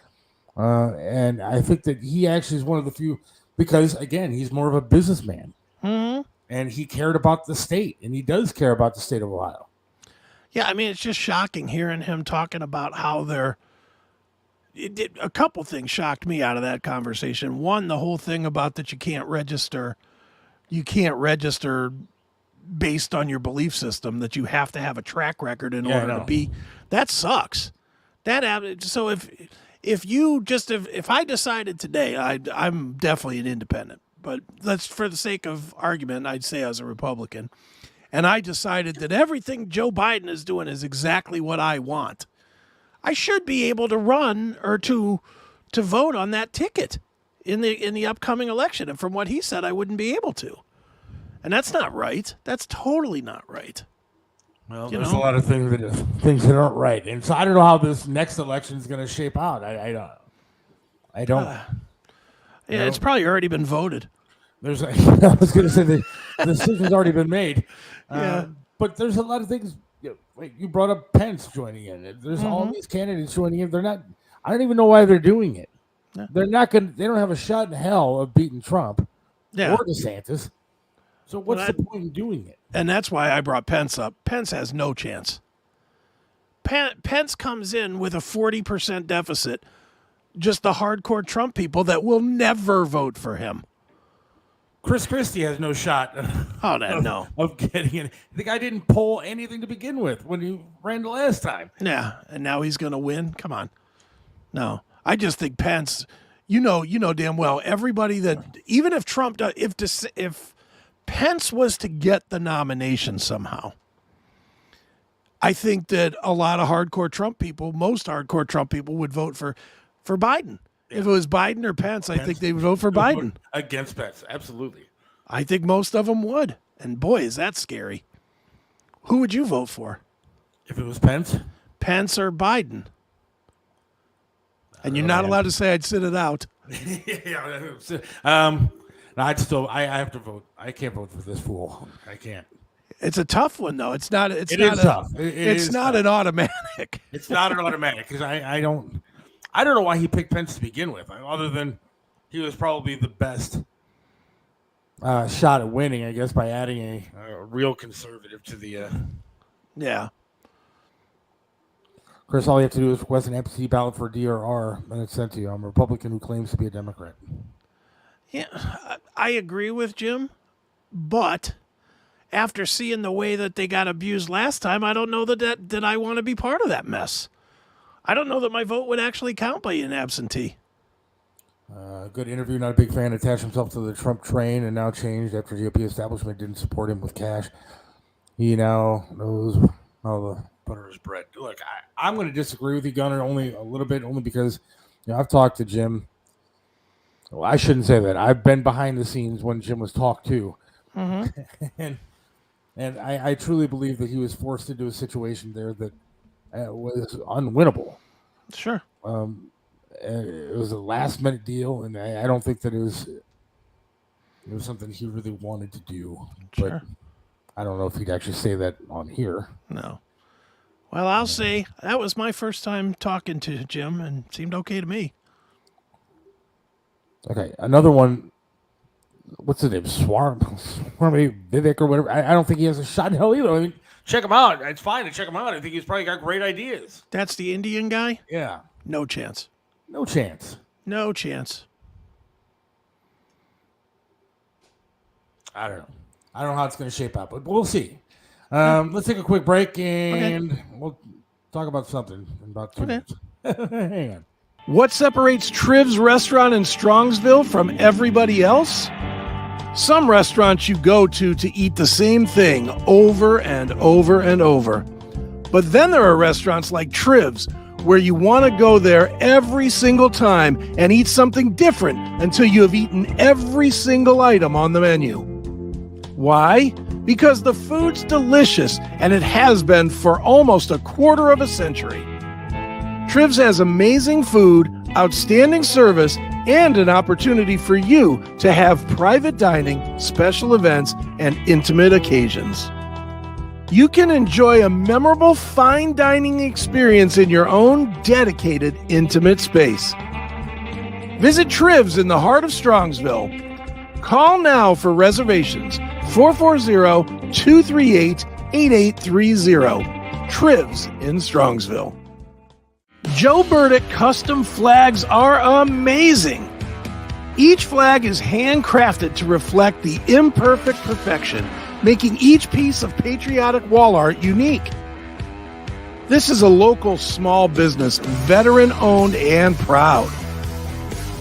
yeah. And I think that he actually is one of the few, because, again, he's more of a businessman. Mm-hmm. And he cared about the state, and he does care about the state of Ohio. Yeah, it's just shocking hearing him talking about how a couple things shocked me out of that conversation. One, the whole thing about that you can't register based on your belief system, that you have to have a track record in order to be. That sucks. So if I decided today, I'm definitely an independent, but let's, for the sake of argument, I'd say as a Republican, and I decided that everything Joe Biden is doing is exactly what I want, I should be able to run or to vote on that ticket in the upcoming election. And from what he said, I wouldn't be able to. And that's not right. That's totally not right. Well, there's a lot of things that aren't right, and so I don't know how this next election is going to shape out. I don't. Yeah, it's probably already been voted. I was going to say the decision's already been made. Yeah, but there's a lot of things. You brought up Pence joining in. There's all these candidates joining in. They're not. I don't even know why they're doing it. Yeah. They're not going. They don't have a shot in hell of beating Trump or DeSantis. So what's the point in doing it? And that's why I brought Pence up. Pence has no chance. Pence comes in with a 40% deficit. Just the hardcore Trump people that will never vote for him. Chris Christie has no shot. No. Of getting it. The guy didn't poll anything to begin with when he ran the last time. Yeah, and now he's going to win. Come on. No, I just think Pence. You know damn well everybody that even if Trump does, if Pence was to get the nomination somehow, I think that a lot of hardcore Trump people, most hardcore Trump people, would vote for Biden. Yeah. If it was Biden or Pence, I think they would vote for Biden. Against Pence, absolutely. I think most of them would. And boy, is that scary. Who would you vote for? If it was Pence? Pence or Biden? And you're not allowed to say I'd sit it out. I have to vote. I can't vote for this fool. I can't. It's a tough one, though. It's not. It is tough. It's not an automatic. It's not an automatic because I don't know why he picked Pence to begin with, other than he was probably the best shot at winning, I guess, by adding a real conservative to the. Yeah. Chris, all you have to do is request an absentee ballot for DRR, and it's sent to you. I'm a Republican who claims to be a Democrat. Yeah, I agree with Jim, but after seeing the way that they got abused last time, I don't know that I want to be part of that mess. I don't know that my vote would actually count by an absentee. Good interview. Not a big fan. Attached himself to the Trump train and now changed after GOP establishment didn't support him with cash. He now knows how the butter is bread. Look, I'm going to disagree with you, Gunner, only a little bit, only because I've talked to Jim. Well, I shouldn't say that. I've been behind the scenes when Jim was talked to. Mm-hmm. and I truly believe that he was forced into a situation there that was unwinnable. Sure. It was a last minute deal, and I don't think that it was something he really wanted to do. Sure. But I don't know if he'd actually say that on here. No. Well, I'll say that was my first time talking to Jim, and it seemed okay to me. Okay, another one. What's his name? Swami Vivek or whatever. I don't think he has a shot in hell either. I mean, check him out. It's fine to check him out. I think he's probably got great ideas. That's the Indian guy? Yeah. No chance. No chance. No chance. I don't know. I don't know how it's going to shape out, but we'll see. Let's take a quick break, and we'll talk about something in about 2 minutes. Hang on. What separates Triv's restaurant in Strongsville from everybody else? Some restaurants you go to eat the same thing over and over and over. But then there are restaurants like Triv's where you want to go there every single time and eat something different until you have eaten every single item on the menu. Why? Because the food's delicious, and it has been for almost a quarter of a century. Triv's has amazing food, outstanding service, and an opportunity for you to have private dining, special events, and intimate occasions. You can enjoy a memorable fine dining experience in your own dedicated, intimate space. Visit Triv's in the heart of Strongsville. Call now for reservations, 440-238-8830. Triv's in Strongsville. Joe Burdick custom flags are amazing. Each flag is handcrafted to reflect the imperfect perfection, making each piece of patriotic wall art unique. This is a local small business, veteran-owned and proud.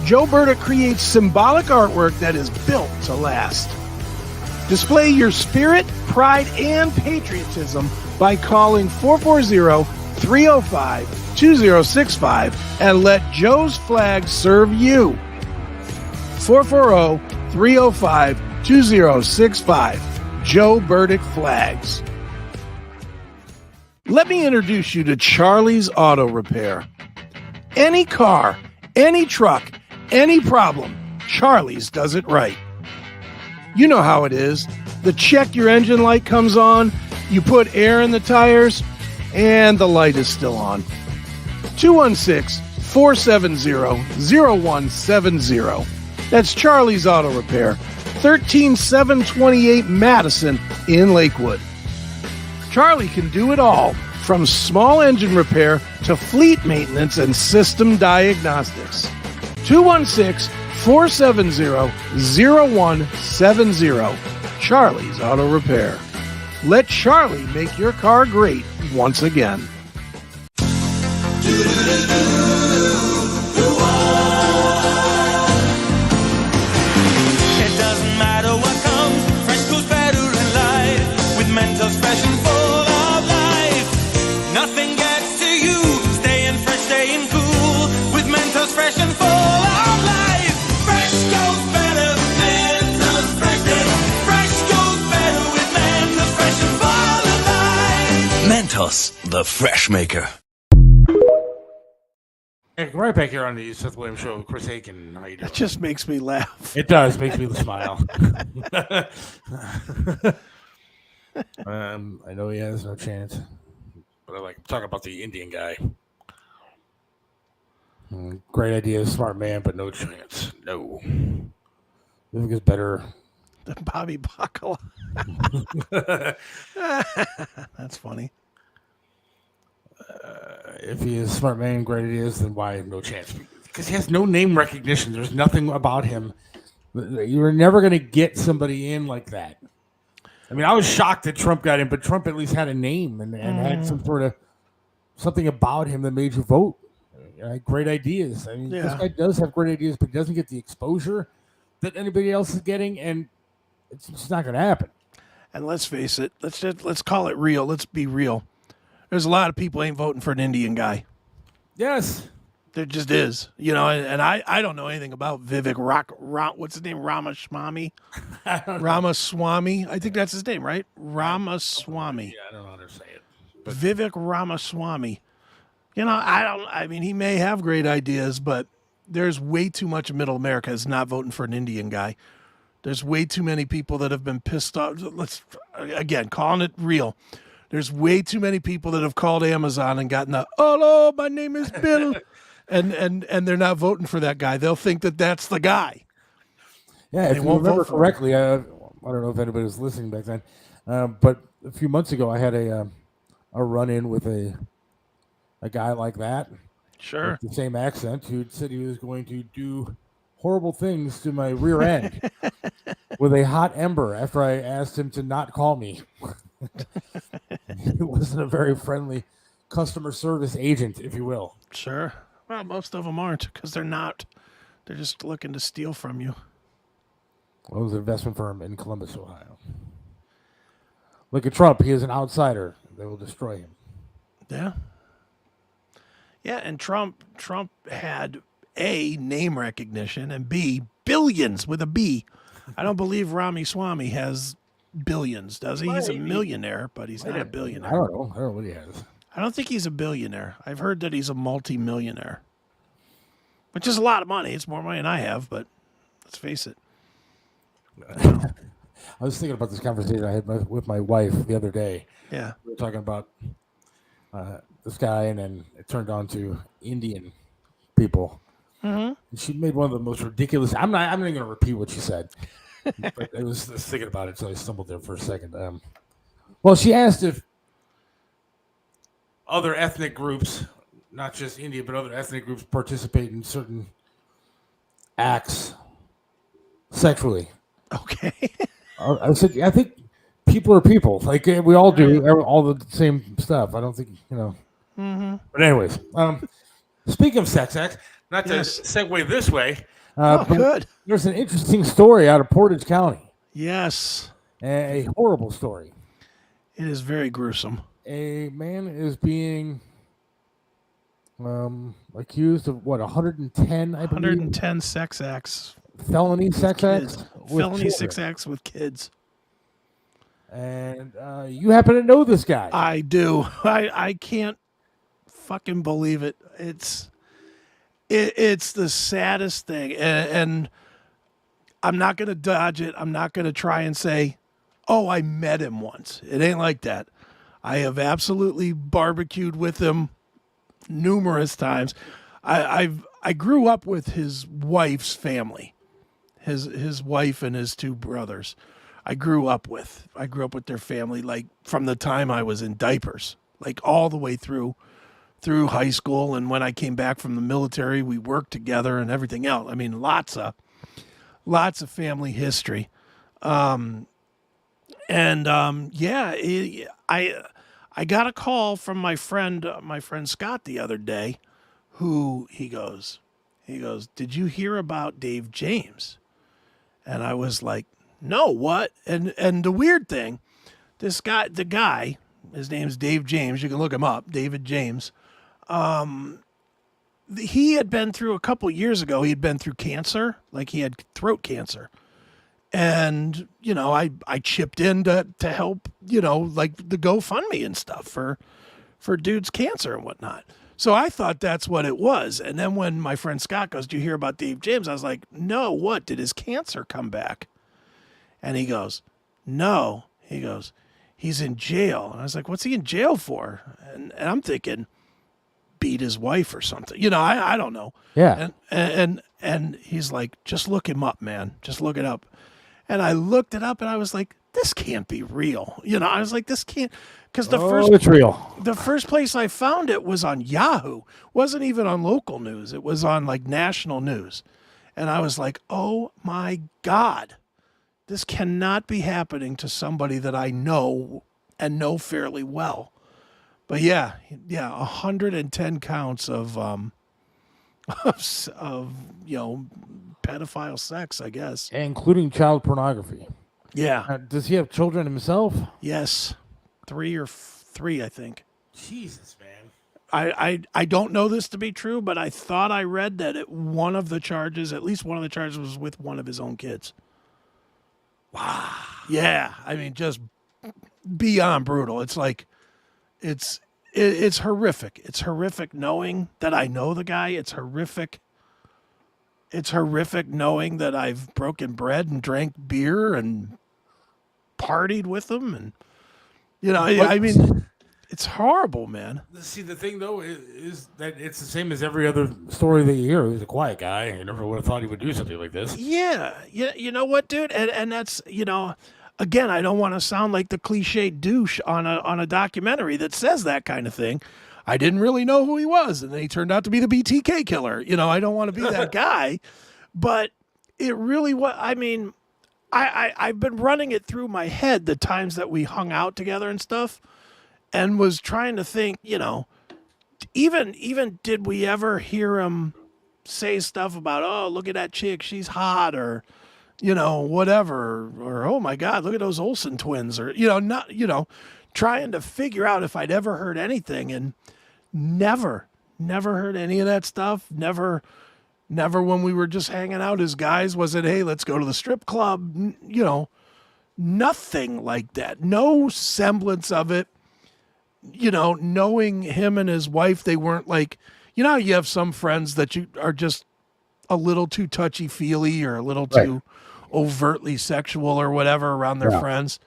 Joe Burdick creates symbolic artwork that is built to last. Display your spirit, pride, and patriotism by calling 440-305-2065 and let Joe's flag serve you. 440-305-2065. Joe Burdick Flags. Let me introduce you to Charlie's Auto Repair. Any car, any truck, any problem, Charlie's does it right. You know how it is. The check your engine light comes on, you put air in the tires, and the light is still on. 216-470-0170. That's Charlie's Auto Repair, 13728 Madison in Lakewood. Charlie can do it all, from small engine repair to fleet maintenance and system diagnostics. 216-470-0170. Charlie's Auto Repair. Let Charlie make your car great once again. It doesn't matter what comes, fresh goes better in life. With Mentos fresh and full of life, nothing gets to you. Staying fresh, staying cool. With Mentos fresh and full of life, fresh goes better with Mentos fresh. Fresh goes better with Mentos fresh and full of life. Mentos, the fresh maker. Hey, right back here on the Seth Williams Show, Chris Aiken. How you doing? It just makes me laugh. It does. Makes me smile. I know he has no chance, but I like talking about the Indian guy. Great idea, smart man, but no chance. No. I think it's better than Bobby Bacala. That's funny. If he is a smart man, great ideas, then why no chance? Because he has no name recognition. There's nothing about him. You're never going to get somebody in like that. I mean, I was shocked that Trump got in, but Trump at least had a name and had some sort of something about him that made you vote. Great ideas. I mean, this guy does have great ideas, but he doesn't get the exposure that anybody else is getting, and it's just not going to happen. And let's face it. Let's call it real. Let's be real. There's a lot of people ain't voting for an Indian guy. Yes. There just is. You know, and I don't know anything about Vivek what's his name? Ramaswamy? Ramaswamy. I think that's his name, right? Ramaswamy. Yeah, I don't know how to say it. But Vivek Ramaswamy. I mean, he may have great ideas, but there's way too much of middle America is not voting for an Indian guy. There's way too many people that have been pissed off. Let's, again, calling it real. There's way too many people that have called Amazon and gotten the, hello, my name is Bill. and they're not voting for that guy. They'll think that that's the guy. Yeah, if you remember correctly, I don't know if anybody was listening back then, but a few months ago I had a run-in with a guy like that. Sure. With the same accent, who said he was going to do horrible things to my rear end with a hot ember after I asked him to not call me. He wasn't a very friendly customer service agent, if you will. Sure. Well, most of them aren't because they're not. They're just looking to steal from you. Well, it was an investment firm in Columbus, Ohio. Look at Trump. He is an outsider. They will destroy him. Yeah. Yeah, and Trump had A, name recognition, and B, billions with a B. I don't believe Ramaswamy has billions, does he? He's a millionaire, but he's not a billionaire. I don't know what he has. I don't think he's a billionaire. I've heard that he's a multi-millionaire, which is a lot of money. It's more money than I have, but let's face it. I was thinking about this conversation I had with my wife the other day. Yeah. We were talking about this guy, and then it turned on to Indian people. Mm-hmm. And she made one of the most ridiculous. I'm not even going to repeat what she said, but I was thinking about it, so I stumbled there for a second. Well, she asked if other ethnic groups, not just India, but other ethnic groups, participate in certain acts sexually. Okay. I said, I think people are people. Like we all do all the same stuff. I don't think, Mm-hmm. But anyways, speaking of sex acts, not to segue this way. Good. There's an interesting story out of Portage County. Yes. A horrible story. It is very gruesome. A man is being accused of 110, I believe? 110 sex acts. Felony sex acts? Felony sex acts with kids. And you happen to know this guy. I do. I can't fucking believe it. It's the saddest thing. And I'm not going to dodge it. I'm not going to try and say, oh, I met him once. It ain't like that. I have absolutely barbecued with him numerous times. I grew up with his wife's family, his wife and his two brothers. I grew up with their family, like from the time I was in diapers, like all the way through high school. And when I came back from the military, we worked together and everything else. I mean, lots of family history. I got a call from my friend Scott the other day, who he goes, did you hear about Dave James? And I was like, no, what? And the weird thing, the guy, his name's Dave James. You can look him up, David James. He had been through a couple years ago. He had been through cancer, like he had throat cancer. And, I chipped in to help, like the GoFundMe and stuff for dude's cancer and whatnot. So I thought that's what it was. And then when my friend Scott goes, do you hear about Dave James? I was like, no, what? Did his cancer come back? And he goes, no. He goes, he's in jail. And I was like, what's he in jail for? And I'm thinking, beat his wife or something. I don't know. Yeah. And he's like, just look him up, man. Just look it up. And I looked it up and I was like, this can't be real. I was like, this can't, because it's real. The first place I found it was on Yahoo. It wasn't even on local news. It was on like national news. And I was like, oh my God, this cannot be happening to somebody that I know and know fairly well. But yeah, 110 counts of pedophile sex, I guess, including child pornography. Yeah. Does he have children himself? Yes, 3, I think. Jesus, man. I don't know this to be true, but I thought I read that at least one of the charges was with one of his own kids. Wow. Yeah, I mean, just beyond brutal. It's like, it's It's horrific. It's horrific knowing that I know the guy. It's horrific. It's horrific knowing that I've broken bread and drank beer and partied with him. And, I mean, it's horrible, man. See, the thing, though, is that it's the same as every other story that you hear. He's a quiet guy. You never would have thought he would do something like this. Yeah. You know what, dude? And that's, again, I don't want to sound like the cliche douche on a documentary that says that kind of thing. I didn't really know who he was, and then he turned out to be the BTK killer. I don't want to be that guy, but it really was. I mean, I've been running it through my head the times that we hung out together and stuff, and was trying to think, even did we ever hear him say stuff about, oh, look at that chick, she's hot, or whatever, or oh my God, look at those Olsen twins, or trying to figure out if I'd ever heard anything, and never heard any of that stuff. Never when we were just hanging out as guys was it, hey, let's go to the strip club. Nothing like that. No semblance of it. Knowing him and his wife, they weren't like, you have some friends that you are just a little too touchy-feely or a little too overtly sexual or whatever around their friends.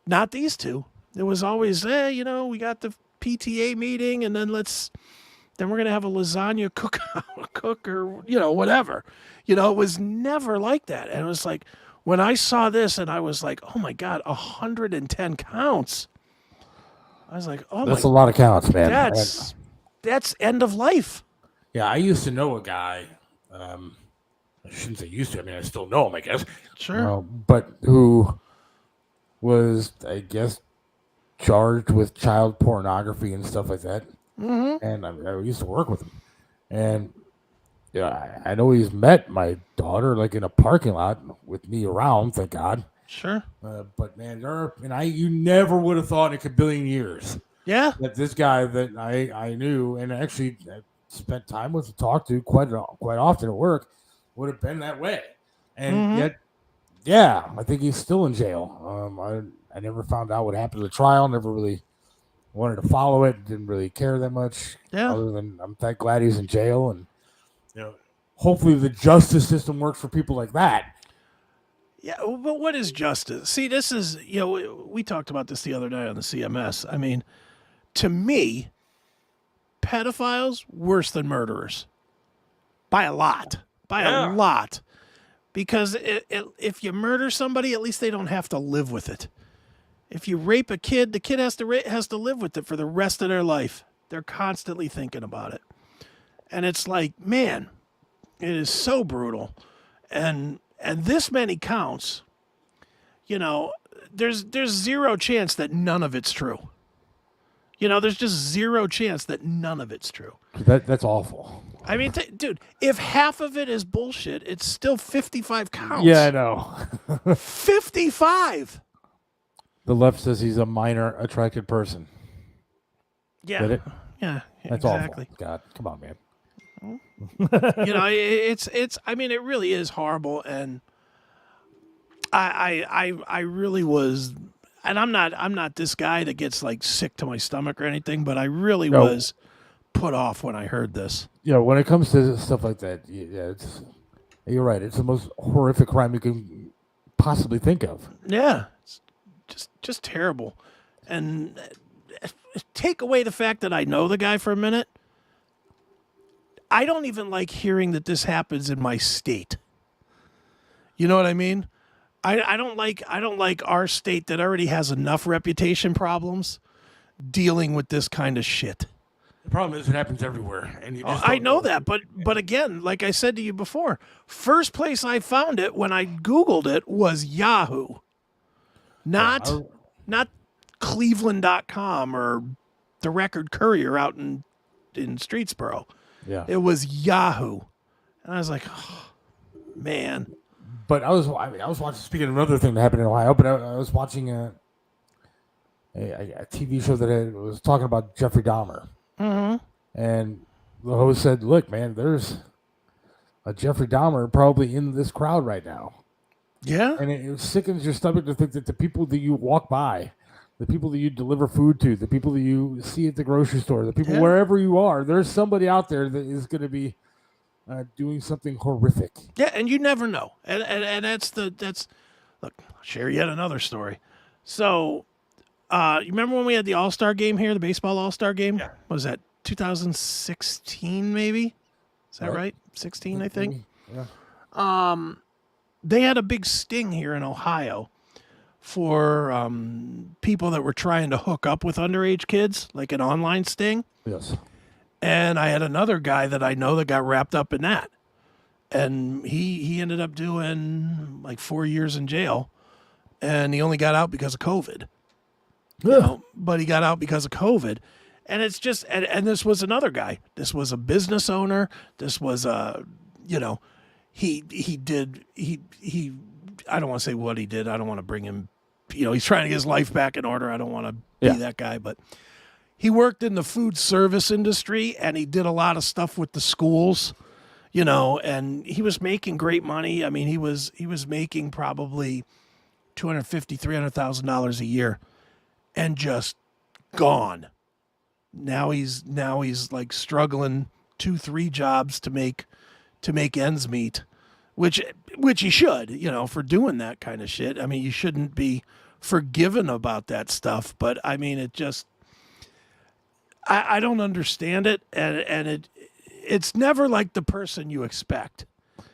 Not these two. It was always, we got the PTA meeting, and then we're going to have a lasagna cook or, whatever. It was never like that. And it was like, when I saw this and I was like, oh my God, 110 counts. I was like, oh, that's a lot of counts, man. That's end of life. Yeah, I used to know a guy. I shouldn't say used to. I mean, I still know him, I guess. Sure. But who was, I guess, charged with child pornography and stuff like that. Mm-hmm. And I used to work with him. And I know he's met my daughter like in a parking lot with me around, thank God. Sure. But man, you never would have thought in a billion years. Yeah. That this guy that I knew and actually spent time with, talked to quite often at work, would have been that way. And yet, yeah, I think he's still in jail. I never found out what happened to the trial. Never really wanted to follow it. Didn't really care that much. Yeah. Other than I'm that glad he's in jail, and hopefully the justice system works for people like that. Yeah, but what is justice? See, this is, we talked about this the other day on the CMS. I mean, to me, pedophiles worse than murderers. By a lot. A lot. Because if you murder somebody, at least they don't have to live with it. If you rape a kid, the kid has to live with it for the rest of their life. They're constantly thinking about it. And it's like, man, it is so brutal. And this many counts, there's zero chance that none of it's true. There's just zero chance that none of it's true. That's awful. I mean, dude, if half of it is bullshit, it's still 55 counts. Yeah, I know. 55. The left says he's a minor attracted person. Yeah. Get it? Yeah. That's exactly. awful. God, come on, man. It's. I mean, it really is horrible, and I really was, and I'm not this guy that gets like sick to my stomach or anything, but I really was put off when I heard this. When it comes to stuff like that, you're right. It's the most horrific crime you can possibly think of. Yeah, it's just terrible, and take away the fact that I know the guy for a minute. I don't even like hearing that this happens in my state. You know what I mean? I don't like our state that already has enough reputation problems dealing with this kind of shit. The problem is it happens everywhere, and you just I know that, but again, like I said to you before, first place I found it when I Googled it was Yahoo, not Cleveland.com or the Record Courier out in Streetsboro. Yeah, it was Yahoo, and I was like, oh, man. But I was watching. Speaking of another thing that happened in Ohio, but I was watching a TV show that was talking about Jeffrey Dahmer. Mm-hmm. And the host said, "Look, man, there's a Jeffrey Dahmer probably in this crowd right now." Yeah, and it sickens your stomach to think that the people that you walk by the people that you deliver food to, the people that you see at the grocery store, the people Yeah. wherever you are, there's somebody out there that is going to be doing something horrific. Yeah, and you never know. And that's look, I'll share yet another story. So, you remember when we had the All-Star game here, the baseball All-Star game? Yeah. What was that 2016 maybe? Is that right? 16, I think. Yeah. They had a big sting here in Ohio for people that were trying to hook up with underage kids, like an online sting. Yes. And I had another guy that I know that got wrapped up in that. And he ended up doing like 4 years in jail. And he only got out because of COVID. You know, but he got out because of COVID. And it's just, and this was another guy. This was a business owner. This was a, you know, he I don't want to say what he did. I don't want to bring him, you know, he's trying to get his life back in order. I don't want to be that guy, but he worked in the food service industry and he did a lot of stuff with the schools, you know, and he was making great money. I mean, he was making probably $250,000, $300,000 a year and just gone. Now he's like struggling 2-3 jobs to make ends meet, which he should, you know, for doing that kind of shit. I mean, you shouldn't be forgiven about that stuff, but I mean, it just, I don't understand it, and it's never like the person you expect.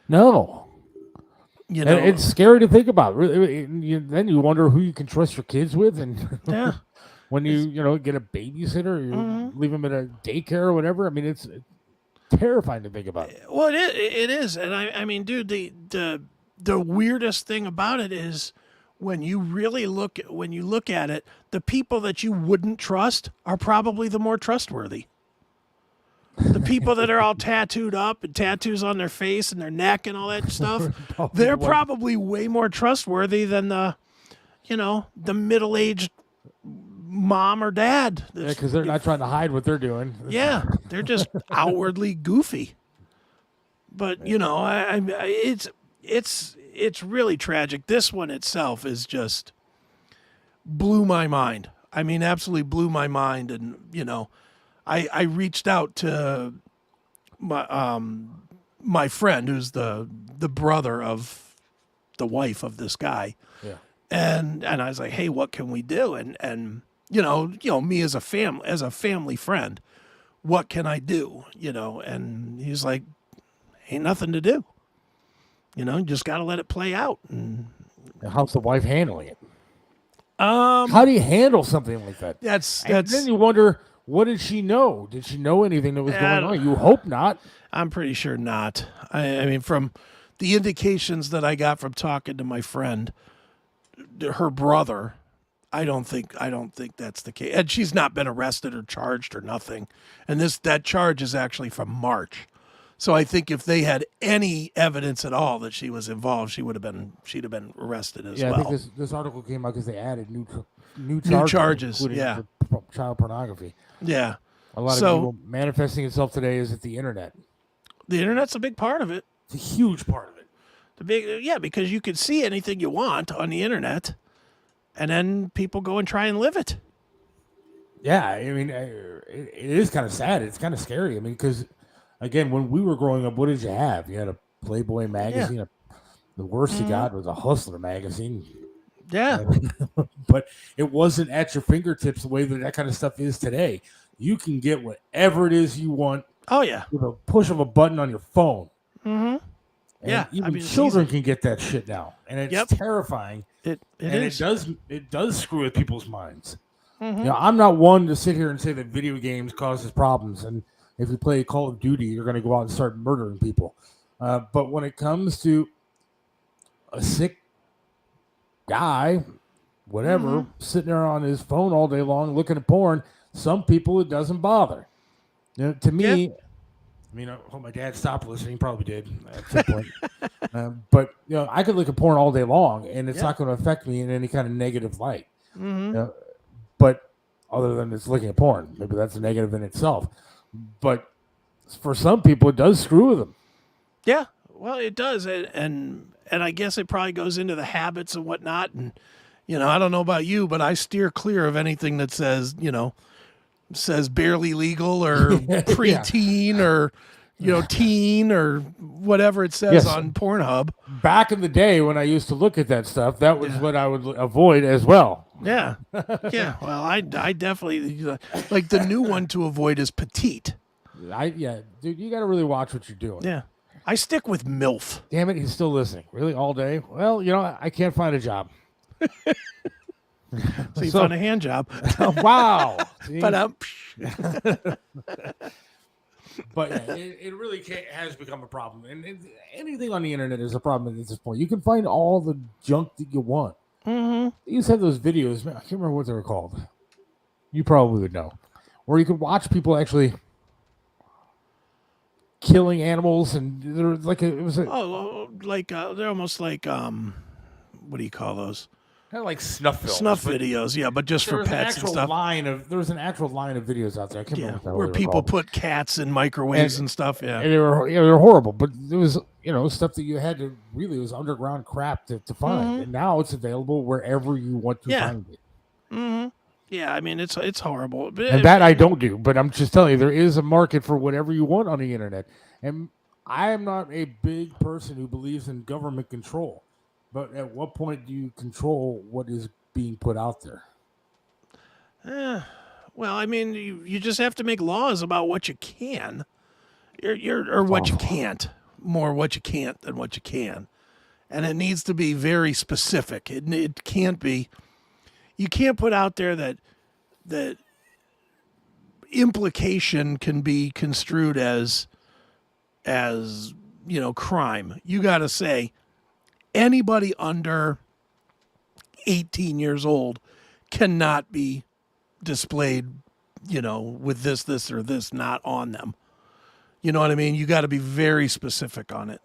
No. You know, and it's scary to think about. Then you wonder who you can trust your kids with, and yeah. when you get a babysitter, or you leave them at a daycare or whatever. I mean, it's terrifying to think about. Well, it is, and I mean, dude, the weirdest thing about it is when you really look at it, the people that you wouldn't trust are probably the more trustworthy. The people that are all tattooed up and tattoos on their face and their neck and all that stuff, they're probably way more trustworthy than the middle-aged mom or dad. Yeah, because they're not trying to hide what they're doing. Yeah, they're just outwardly goofy. But it's really tragic. This one itself is just blew my mind. I mean, absolutely blew my mind. And I reached out to my friend, who's the brother of the wife of this guy. Yeah. And I was like, hey, what can we do? And me as a family friend, what can I do? And he's like, ain't nothing to do. You just got to let it play out. And how's the wife handling it? How do you handle something like that? And then you wonder, what did she know? Did she know anything that was going on? You hope not. I'm pretty sure not. I mean, from the indications that I got from talking to my friend, her brother, I don't think that's the case. And she's not been arrested or charged or nothing. And that charge is actually from March. So I think if they had any evidence at all that she was involved, she'd have been arrested as well. Yeah, I think this article came out because they added new charges, including yeah, for child pornography. Yeah, a lot of people manifesting itself today is at the internet. The internet's a big part of it. It's a huge part of it. Because you can see anything you want on the internet, and then people go and try and live it. Yeah, I mean, it is kind of sad. It's kind of scary. I mean, because again, when we were growing up, what did you have? You had a Playboy magazine. Yeah. The worst you got was a Hustler magazine. Yeah. But it wasn't at your fingertips the way that kind of stuff is today. You can get whatever it is you want. Oh, yeah. With a push of a button on your phone. Mm-hmm. And even children can get that shit now. And it's terrifying. It is. It does screw with people's minds. Mm-hmm. I'm not one to sit here and say that video games causes problems. And if you play Call of Duty, you're going to go out and start murdering people. But when it comes to a sick guy, whatever, sitting there on his phone all day long looking at porn, some people it doesn't bother. To me, I mean, I hope my dad stopped listening. He probably did at some point. But I could look at porn all day long, and it's not going to affect me in any kind of negative light. Mm-hmm. But other than it's looking at porn, maybe that's a negative in itself. But for some people, it does screw with them. Yeah, well, it does, and I guess it probably goes into the habits and whatnot. And I don't know about you, but I steer clear of anything that says, says barely legal or preteen or, teen or whatever it says on Pornhub. Back in the day when I used to look at that stuff, that was what I would avoid as well. Yeah. Yeah. Well, I definitely, like the new one to avoid is petite. Dude, you got to really watch what you're doing. Yeah. I stick with MILF. Damn it, he's still listening. Really, all day? Well, I can't find a job. So you found a hand job. Wow. But it really has become a problem. And anything on the internet is a problem at this point. You can find all the junk that you want. Mm-hmm. You used to have those videos. Man, I can't remember what they were called. You probably would know. Where you could watch people actually killing animals, and there was like they're almost like what do you call those? Kind of like snuff films. Snuff videos, yeah, but just for pets and stuff. There was an actual line of videos out there. I can't remember where people put cats in microwaves and stuff. Yeah, and they were horrible. But there was stuff that you had to really, it was underground crap to find, Mm-hmm. and now it's available wherever you want to find it. Mm-hmm. Yeah, I mean it's horrible. And that I don't do, but I'm just telling you, there is a market for whatever you want on the internet. And I am not a big person who believes in government control. But at what point do you control what is being put out there? Well, I mean, you just have to make laws about what you can, or what you can't. More what you can't than what you can, and it needs to be very specific. It can't be. You can't put out there that implication can be construed as crime. You got to say, anybody under 18 years old cannot be displayed, with this, or this not on them. You know what I mean? You got to be very specific on it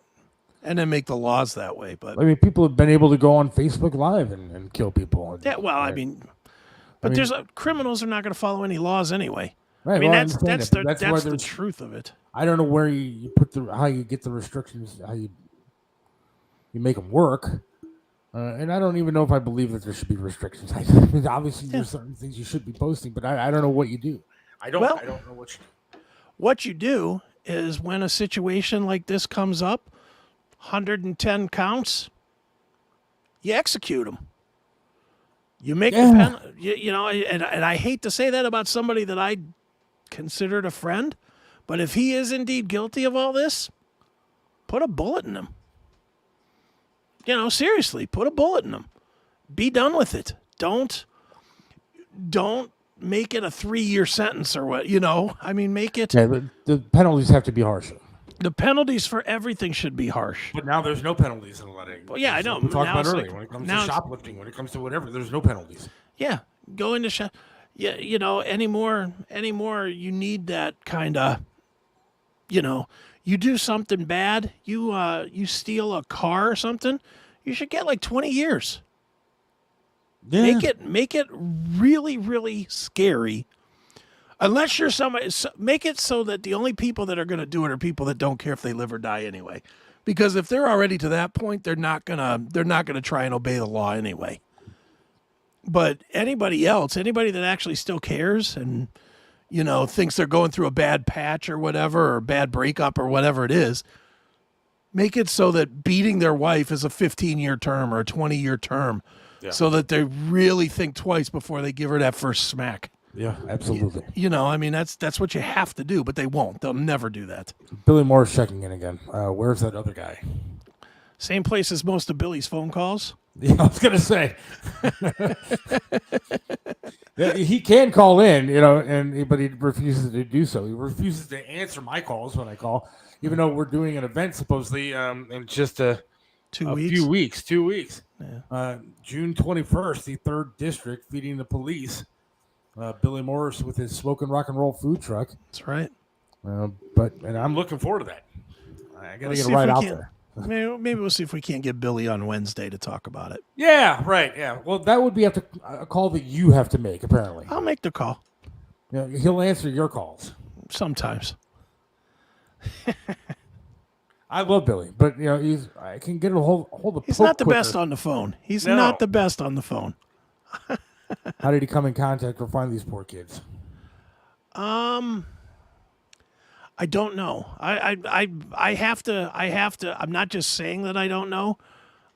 and then make the laws that way. But I mean, people have been able to go on Facebook Live and kill people. Yeah, well, right? There's criminals are not going to follow any laws anyway. Right. I mean, well, that's the truth of it. I don't know where you put how you get the restrictions, how you make them work. And I don't even know if I believe that there should be restrictions. Obviously, there's certain things you should be posting, but I don't know what you do. I don't know what you do. What you do is when a situation like this comes up, 110 counts, you execute them. You make and I hate to say that about somebody that I considered a friend, but if he is indeed guilty of all this, put a bullet in him. Seriously, put a bullet in him. Be done with it. Don't make it a 3-year sentence or what, make it. Yeah, but the penalties have to be harsher. The penalties for everything should be harsh. But now there's no penalties in a lot of. Well, yeah, I know. We talked about earlier. When it comes to shoplifting, when it comes to whatever, there's no penalties. Yeah, go into shop. Yeah, anymore. You need that kind of. You do something bad. You steal a car or something. You should get like 20 years. Yeah. Make it really, really scary. Unless you're somebody, make it so that the only people that are going to do it are people that don't care if they live or die anyway. Because if they're already to that point, they're not gonna try and obey the law anyway. But anybody else, anybody that actually still cares and thinks they're going through a bad patch or whatever, or a bad breakup or whatever it is, make it so that beating their wife is a 15-year term or a 20-year term, so that they really think twice before they give her that first smack. Yeah, absolutely. That's what you have to do, but they won't. They'll never do that. Billy Moore's checking in again. Where's that other guy? Same place as most of Billy's phone calls. Yeah, I was going to say. He can call in, but he refuses to do so. He refuses to answer my calls when I call, even though we're doing an event supposedly in just a few weeks. 2 weeks. Yeah. June 21st, the 3rd District, feeding the police. Billy Morris with his smoking rock and roll food truck. That's right. And I'm looking forward to that. I got to get it right out there. Maybe we'll see if we can't get Billy on Wednesday to talk about it. Yeah, right. Yeah. Well, that would be a call that you have to make, apparently. I'll make the call. Yeah, he'll answer your calls. Sometimes. I love Billy, but I can get a hold of. He's not the best on the phone. He's not the best on the phone. How did he come in contact or find these poor kids? I don't know. I have to. I'm not just saying that I don't know.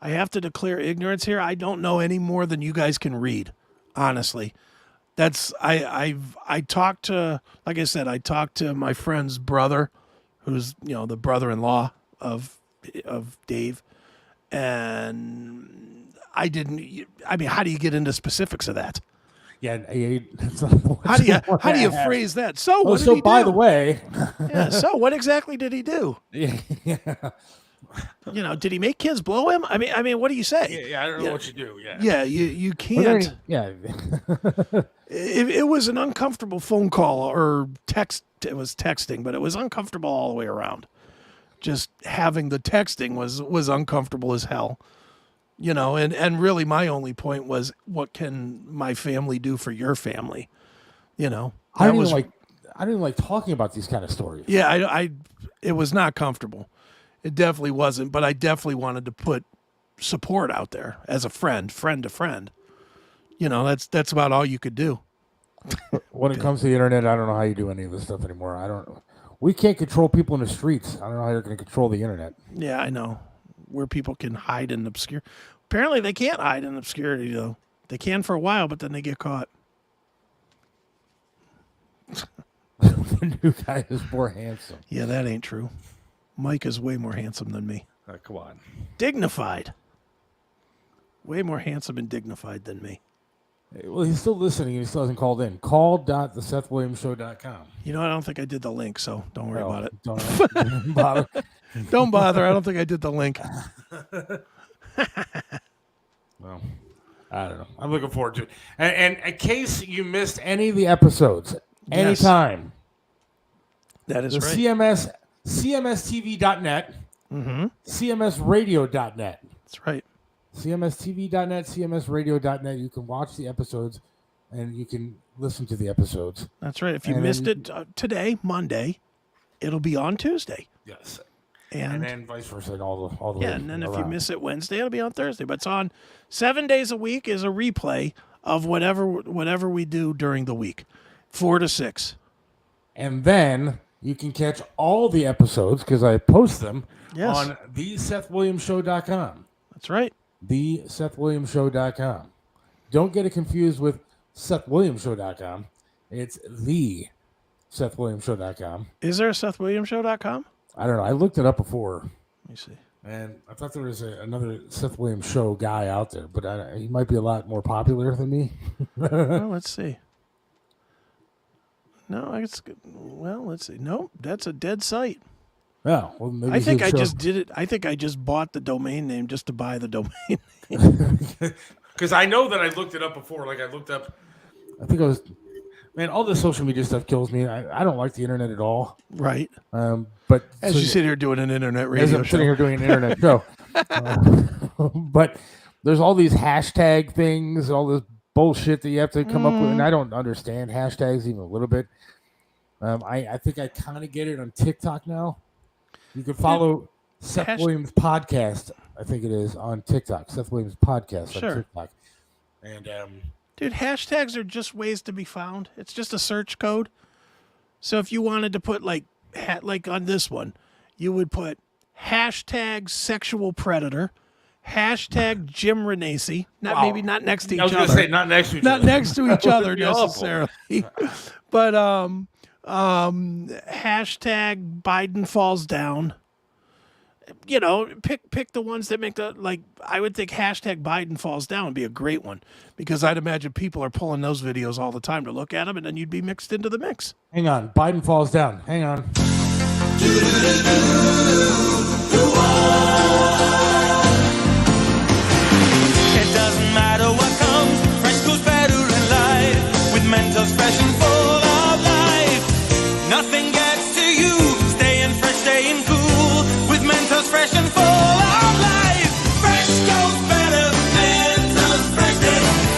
I have to declare ignorance here. I don't know any more than you guys can read. Honestly, that's I talked to, like I said, I talked to my friend's brother, who's the brother-in-law of Dave, and I didn't. I mean, how do you get into specifics of that? Yeah. How do you phrase that? So what did he by do? the way, Yeah, so what exactly did he do? Yeah. Did he make kids blow him? I mean, what do you say? Yeah, I don't know what you do. Yeah. Yeah, you can't. Yeah. It was an uncomfortable phone call or text. It was texting, but it was uncomfortable all the way around. Just having the texting was uncomfortable as hell. And really my only point was, what can my family do for your family? I didn't like talking about these kind of stories. Yeah, it was not comfortable. It definitely wasn't, but I definitely wanted to put support out there as a friend to friend. That's about all you could do. When it comes to the internet, I don't know how you do any of this stuff anymore. I don't know. We can't control people in the streets. I don't know how you're going to control the internet. Yeah, I know. Where people can hide in obscure. Apparently they can't hide in obscurity, though. They can for a while, but then they get caught. The new guy is more handsome. Yeah, that ain't true. Mike is way more handsome than me. Come on. Dignified. Way more handsome and dignified than me. Well, he's still listening and he still hasn't called in. Call.thesethwilliamsshow.com. I don't think I did the link, so don't worry about it. Don't bother. Don't bother. I don't think I did the link. Well, I don't know. I'm looking forward to it. And in case you missed any of the episodes, anytime. That is the right. CMSTV.net, Mm-hmm. CMSradio.net. That's right. CMSTV.net, CMSradio.net. You can watch the episodes and you can listen to the episodes. That's right. If you missed it today, Monday, it'll be on Tuesday. Yes. And then vice versa, all the way. Yeah, and then if you around. miss it Wednesday, it'll be on Thursday. But it's on 7 days a week is a replay of whatever we do during the week, 4 to 6. And then you can catch all the episodes, because I post them, Yes. on thesethwilliamsshow.com. That's right. thesethwilliamsshow.com. Don't get it confused with sethwilliamsshow.com. It's thesethwilliamsshow.com. Is there a SethWilliamsShow.com? I don't know. I looked it up before. Let me see. And I thought there was another Seth Williams Show guy out there, but he might be a lot more popular than me. Well, let's see. No, it's good. Well, let's see. Nope, that's a dead site. Yeah, well, maybe I think he'll I show- just did it. I think I just bought the domain name just to buy the domain name. Because I know that I looked it up before. Like I looked up. I think I was. Man, all this social media stuff kills me. I don't like the internet at all. Right. But As you sit here doing an internet radio as I'm show. sitting here doing an internet show. But there's all these hashtag things, all this bullshit that you have to come up with, and I don't understand hashtags even a little bit. I think I kind of get it on TikTok now. You can follow Seth Williams Podcast, I think it is, on TikTok. Seth Williams Podcast on TikTok. And dude, hashtags are just ways to be found. It's just a search code. So if you wanted to put like on this one, you would put hashtag sexual predator, hashtag Jim Renacci. Maybe not next to each other. I was going to say not next to each other. Not next to each other That'd be awful. necessarily. But hashtag Biden falls down. You know, pick the ones that make the, like, I would think hashtag Biden falls down would be a great one, because I'd imagine people are pulling those videos all the time to look at them, and then you'd be mixed into the mix. hang on. Biden falls down. Hang on. It doesn't matter what comes, fresh schools better in life. With Mentos fresh and full of life. Nothing gets to you, staying fresh, staying cool. With Mentos fresh and full of life. Fresh goes better with Mentos fresh.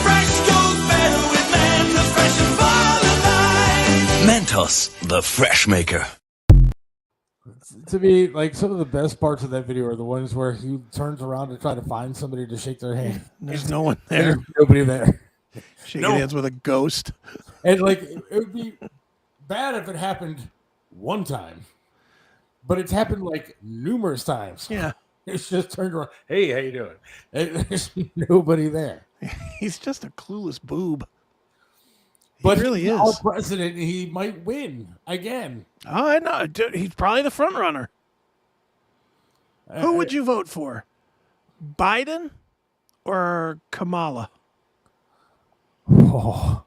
Fresh goes better with Mentos fresh and full of life. Mentos, the fresh maker. To me, like, some of the best parts of that video are the ones where he turns around to try to find somebody to shake their hand. There's no one there. There's nobody there. Shaking hands with a ghost. And like it would be bad if it happened one time, but it's happened like numerous times. Yeah. It's just turned around. Hey, how you doing? And there's nobody there. He's just a clueless boob. But he really he's is. our president. He might win again. Oh, I know. Dude, he's probably the front runner. Who would you vote for? Biden or Kamala? Oh,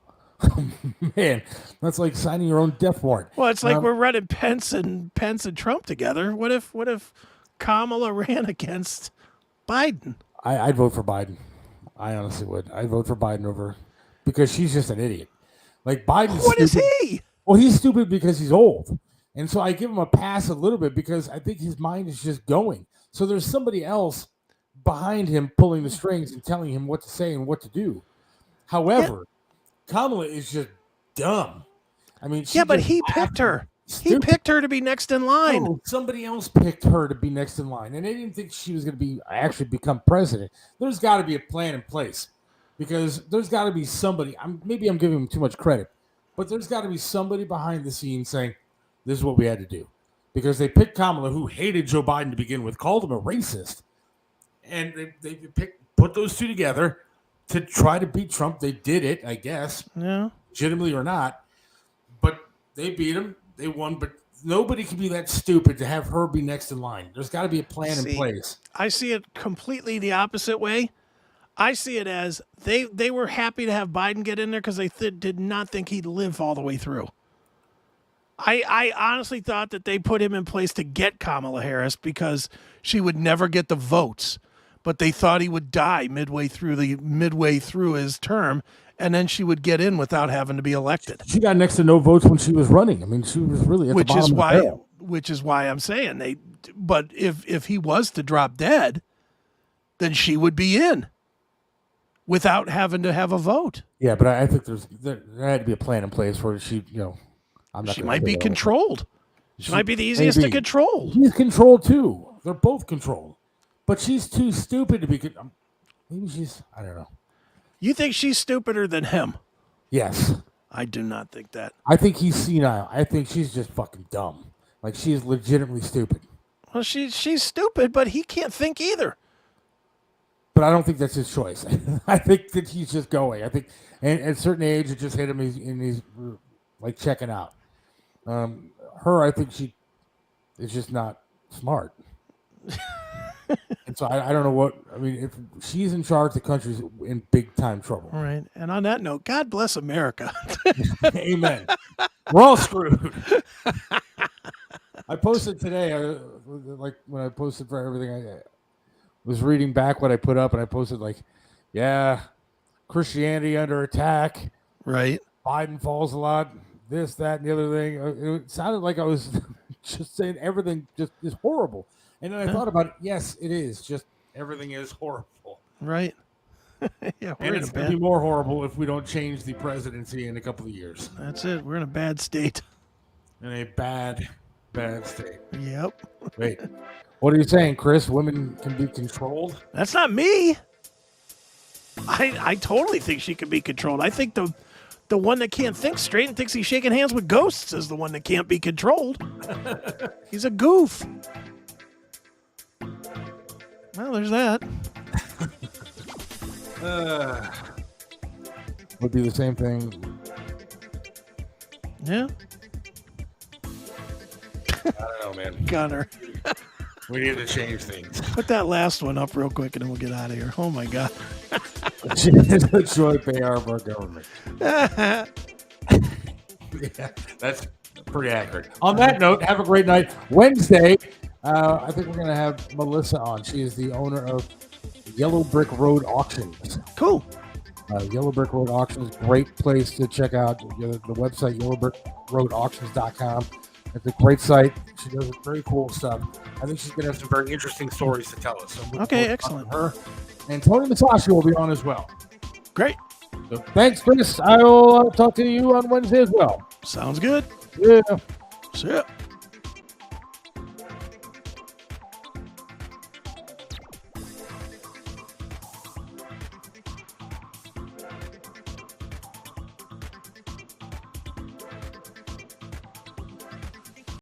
man, that's like signing your own death warrant. Well, it's like we're running Pence and Trump together. What if Kamala ran against Biden? I'd vote for Biden. I honestly would. I'd vote for Biden over because she's just an idiot. Like Biden's What is stupid. he? Well, he's stupid because he's old. And so I give him a pass a little bit because I think his mind is just going. So there's somebody else behind him pulling the strings and telling him what to say and what to do. However, Kamala is just dumb. I mean, But he picked her. He picked her to be next in line. No, somebody else picked her to be next in line, and they didn't think she was going to actually become president. There's got to be a plan in place because there's got to be somebody. Maybe I'm giving him too much credit, but there's got to be somebody behind the scenes saying, "This is what we had to do," because they picked Kamala, who hated Joe Biden to begin with, called him a racist, and they put those two together to try to beat Trump. They did it, I guess, legitimately or not, but they beat him. They won, but nobody can be that stupid to have her be next in line. There's got to be a plan in place. I see it completely the opposite way. I see it as they were happy to have Biden get in there because they did not think he'd live all the way through. I honestly thought that they put him in place to get Kamala Harris because she would never get the votes, but they thought he would die midway through his term, and then she would get in without having to be elected. She got next to no votes when she was running. I mean, she was really at the bottom of the barrel. Which is why I'm saying they. But if he was to drop dead, then she would be in without having to have a vote. Yeah, but I think there had to be a plan in place where she, she might be controlled. She might be the easiest to control. He's controlled too. They're both controlled, but she's too stupid to be. Maybe I don't know. You think she's stupider than him? Yes. I do not think that. I think he's senile. I think she's just fucking dumb. Like she's legitimately stupid. Well, she's stupid, but he can't think either. But I don't think that's his choice. I think that he's just going. I think at a certain age, it just hit him and he's like checking out. Her, I think she is just not smart. And so I don't know what, I mean, if she's in charge, the country's in big time trouble. All right. And on that note, God bless America. Amen. We're all screwed. I posted today, like when I posted for everything, I was reading back what I put up, and I posted like, Christianity under attack. Right. Biden falls a lot. This, that, and the other thing. It sounded like I was just saying everything just is horrible. And then I thought about it. Yes, it is. Just everything is horrible. Right. Yeah, and it's going to be more horrible if we don't change the presidency in a couple of years. That's it. We're in a bad state. In a bad state. Yep. Wait. What are you saying, Chris? Women can be controlled? That's not me. I totally think she can be controlled. I think the one that can't think straight and thinks he's shaking hands with ghosts is the one that can't be controlled. He's a goof. Well, there's that. Would be the same thing. Yeah. I don't know, man. Gunner. We need to change things. Put that last one up real quick and then we'll get out of here. Oh, my God. Joy pay our government. Yeah, that's pretty accurate. On that note, have a great night. Wednesday, I think we're going to have Melissa on. She is the owner of Yellow Brick Road Auctions. Cool. Yellow Brick Road Auctions, great place to check out the website, yellowbrickroadauctions.com. It's a great site. She does very cool stuff. I think she's going to have some very interesting stories to tell us. So okay, excellent. Her. And Tony Natasha will be on as well. Great. So thanks, Chris. I will talk to you on Wednesday as well. Sounds good. Yeah. See ya.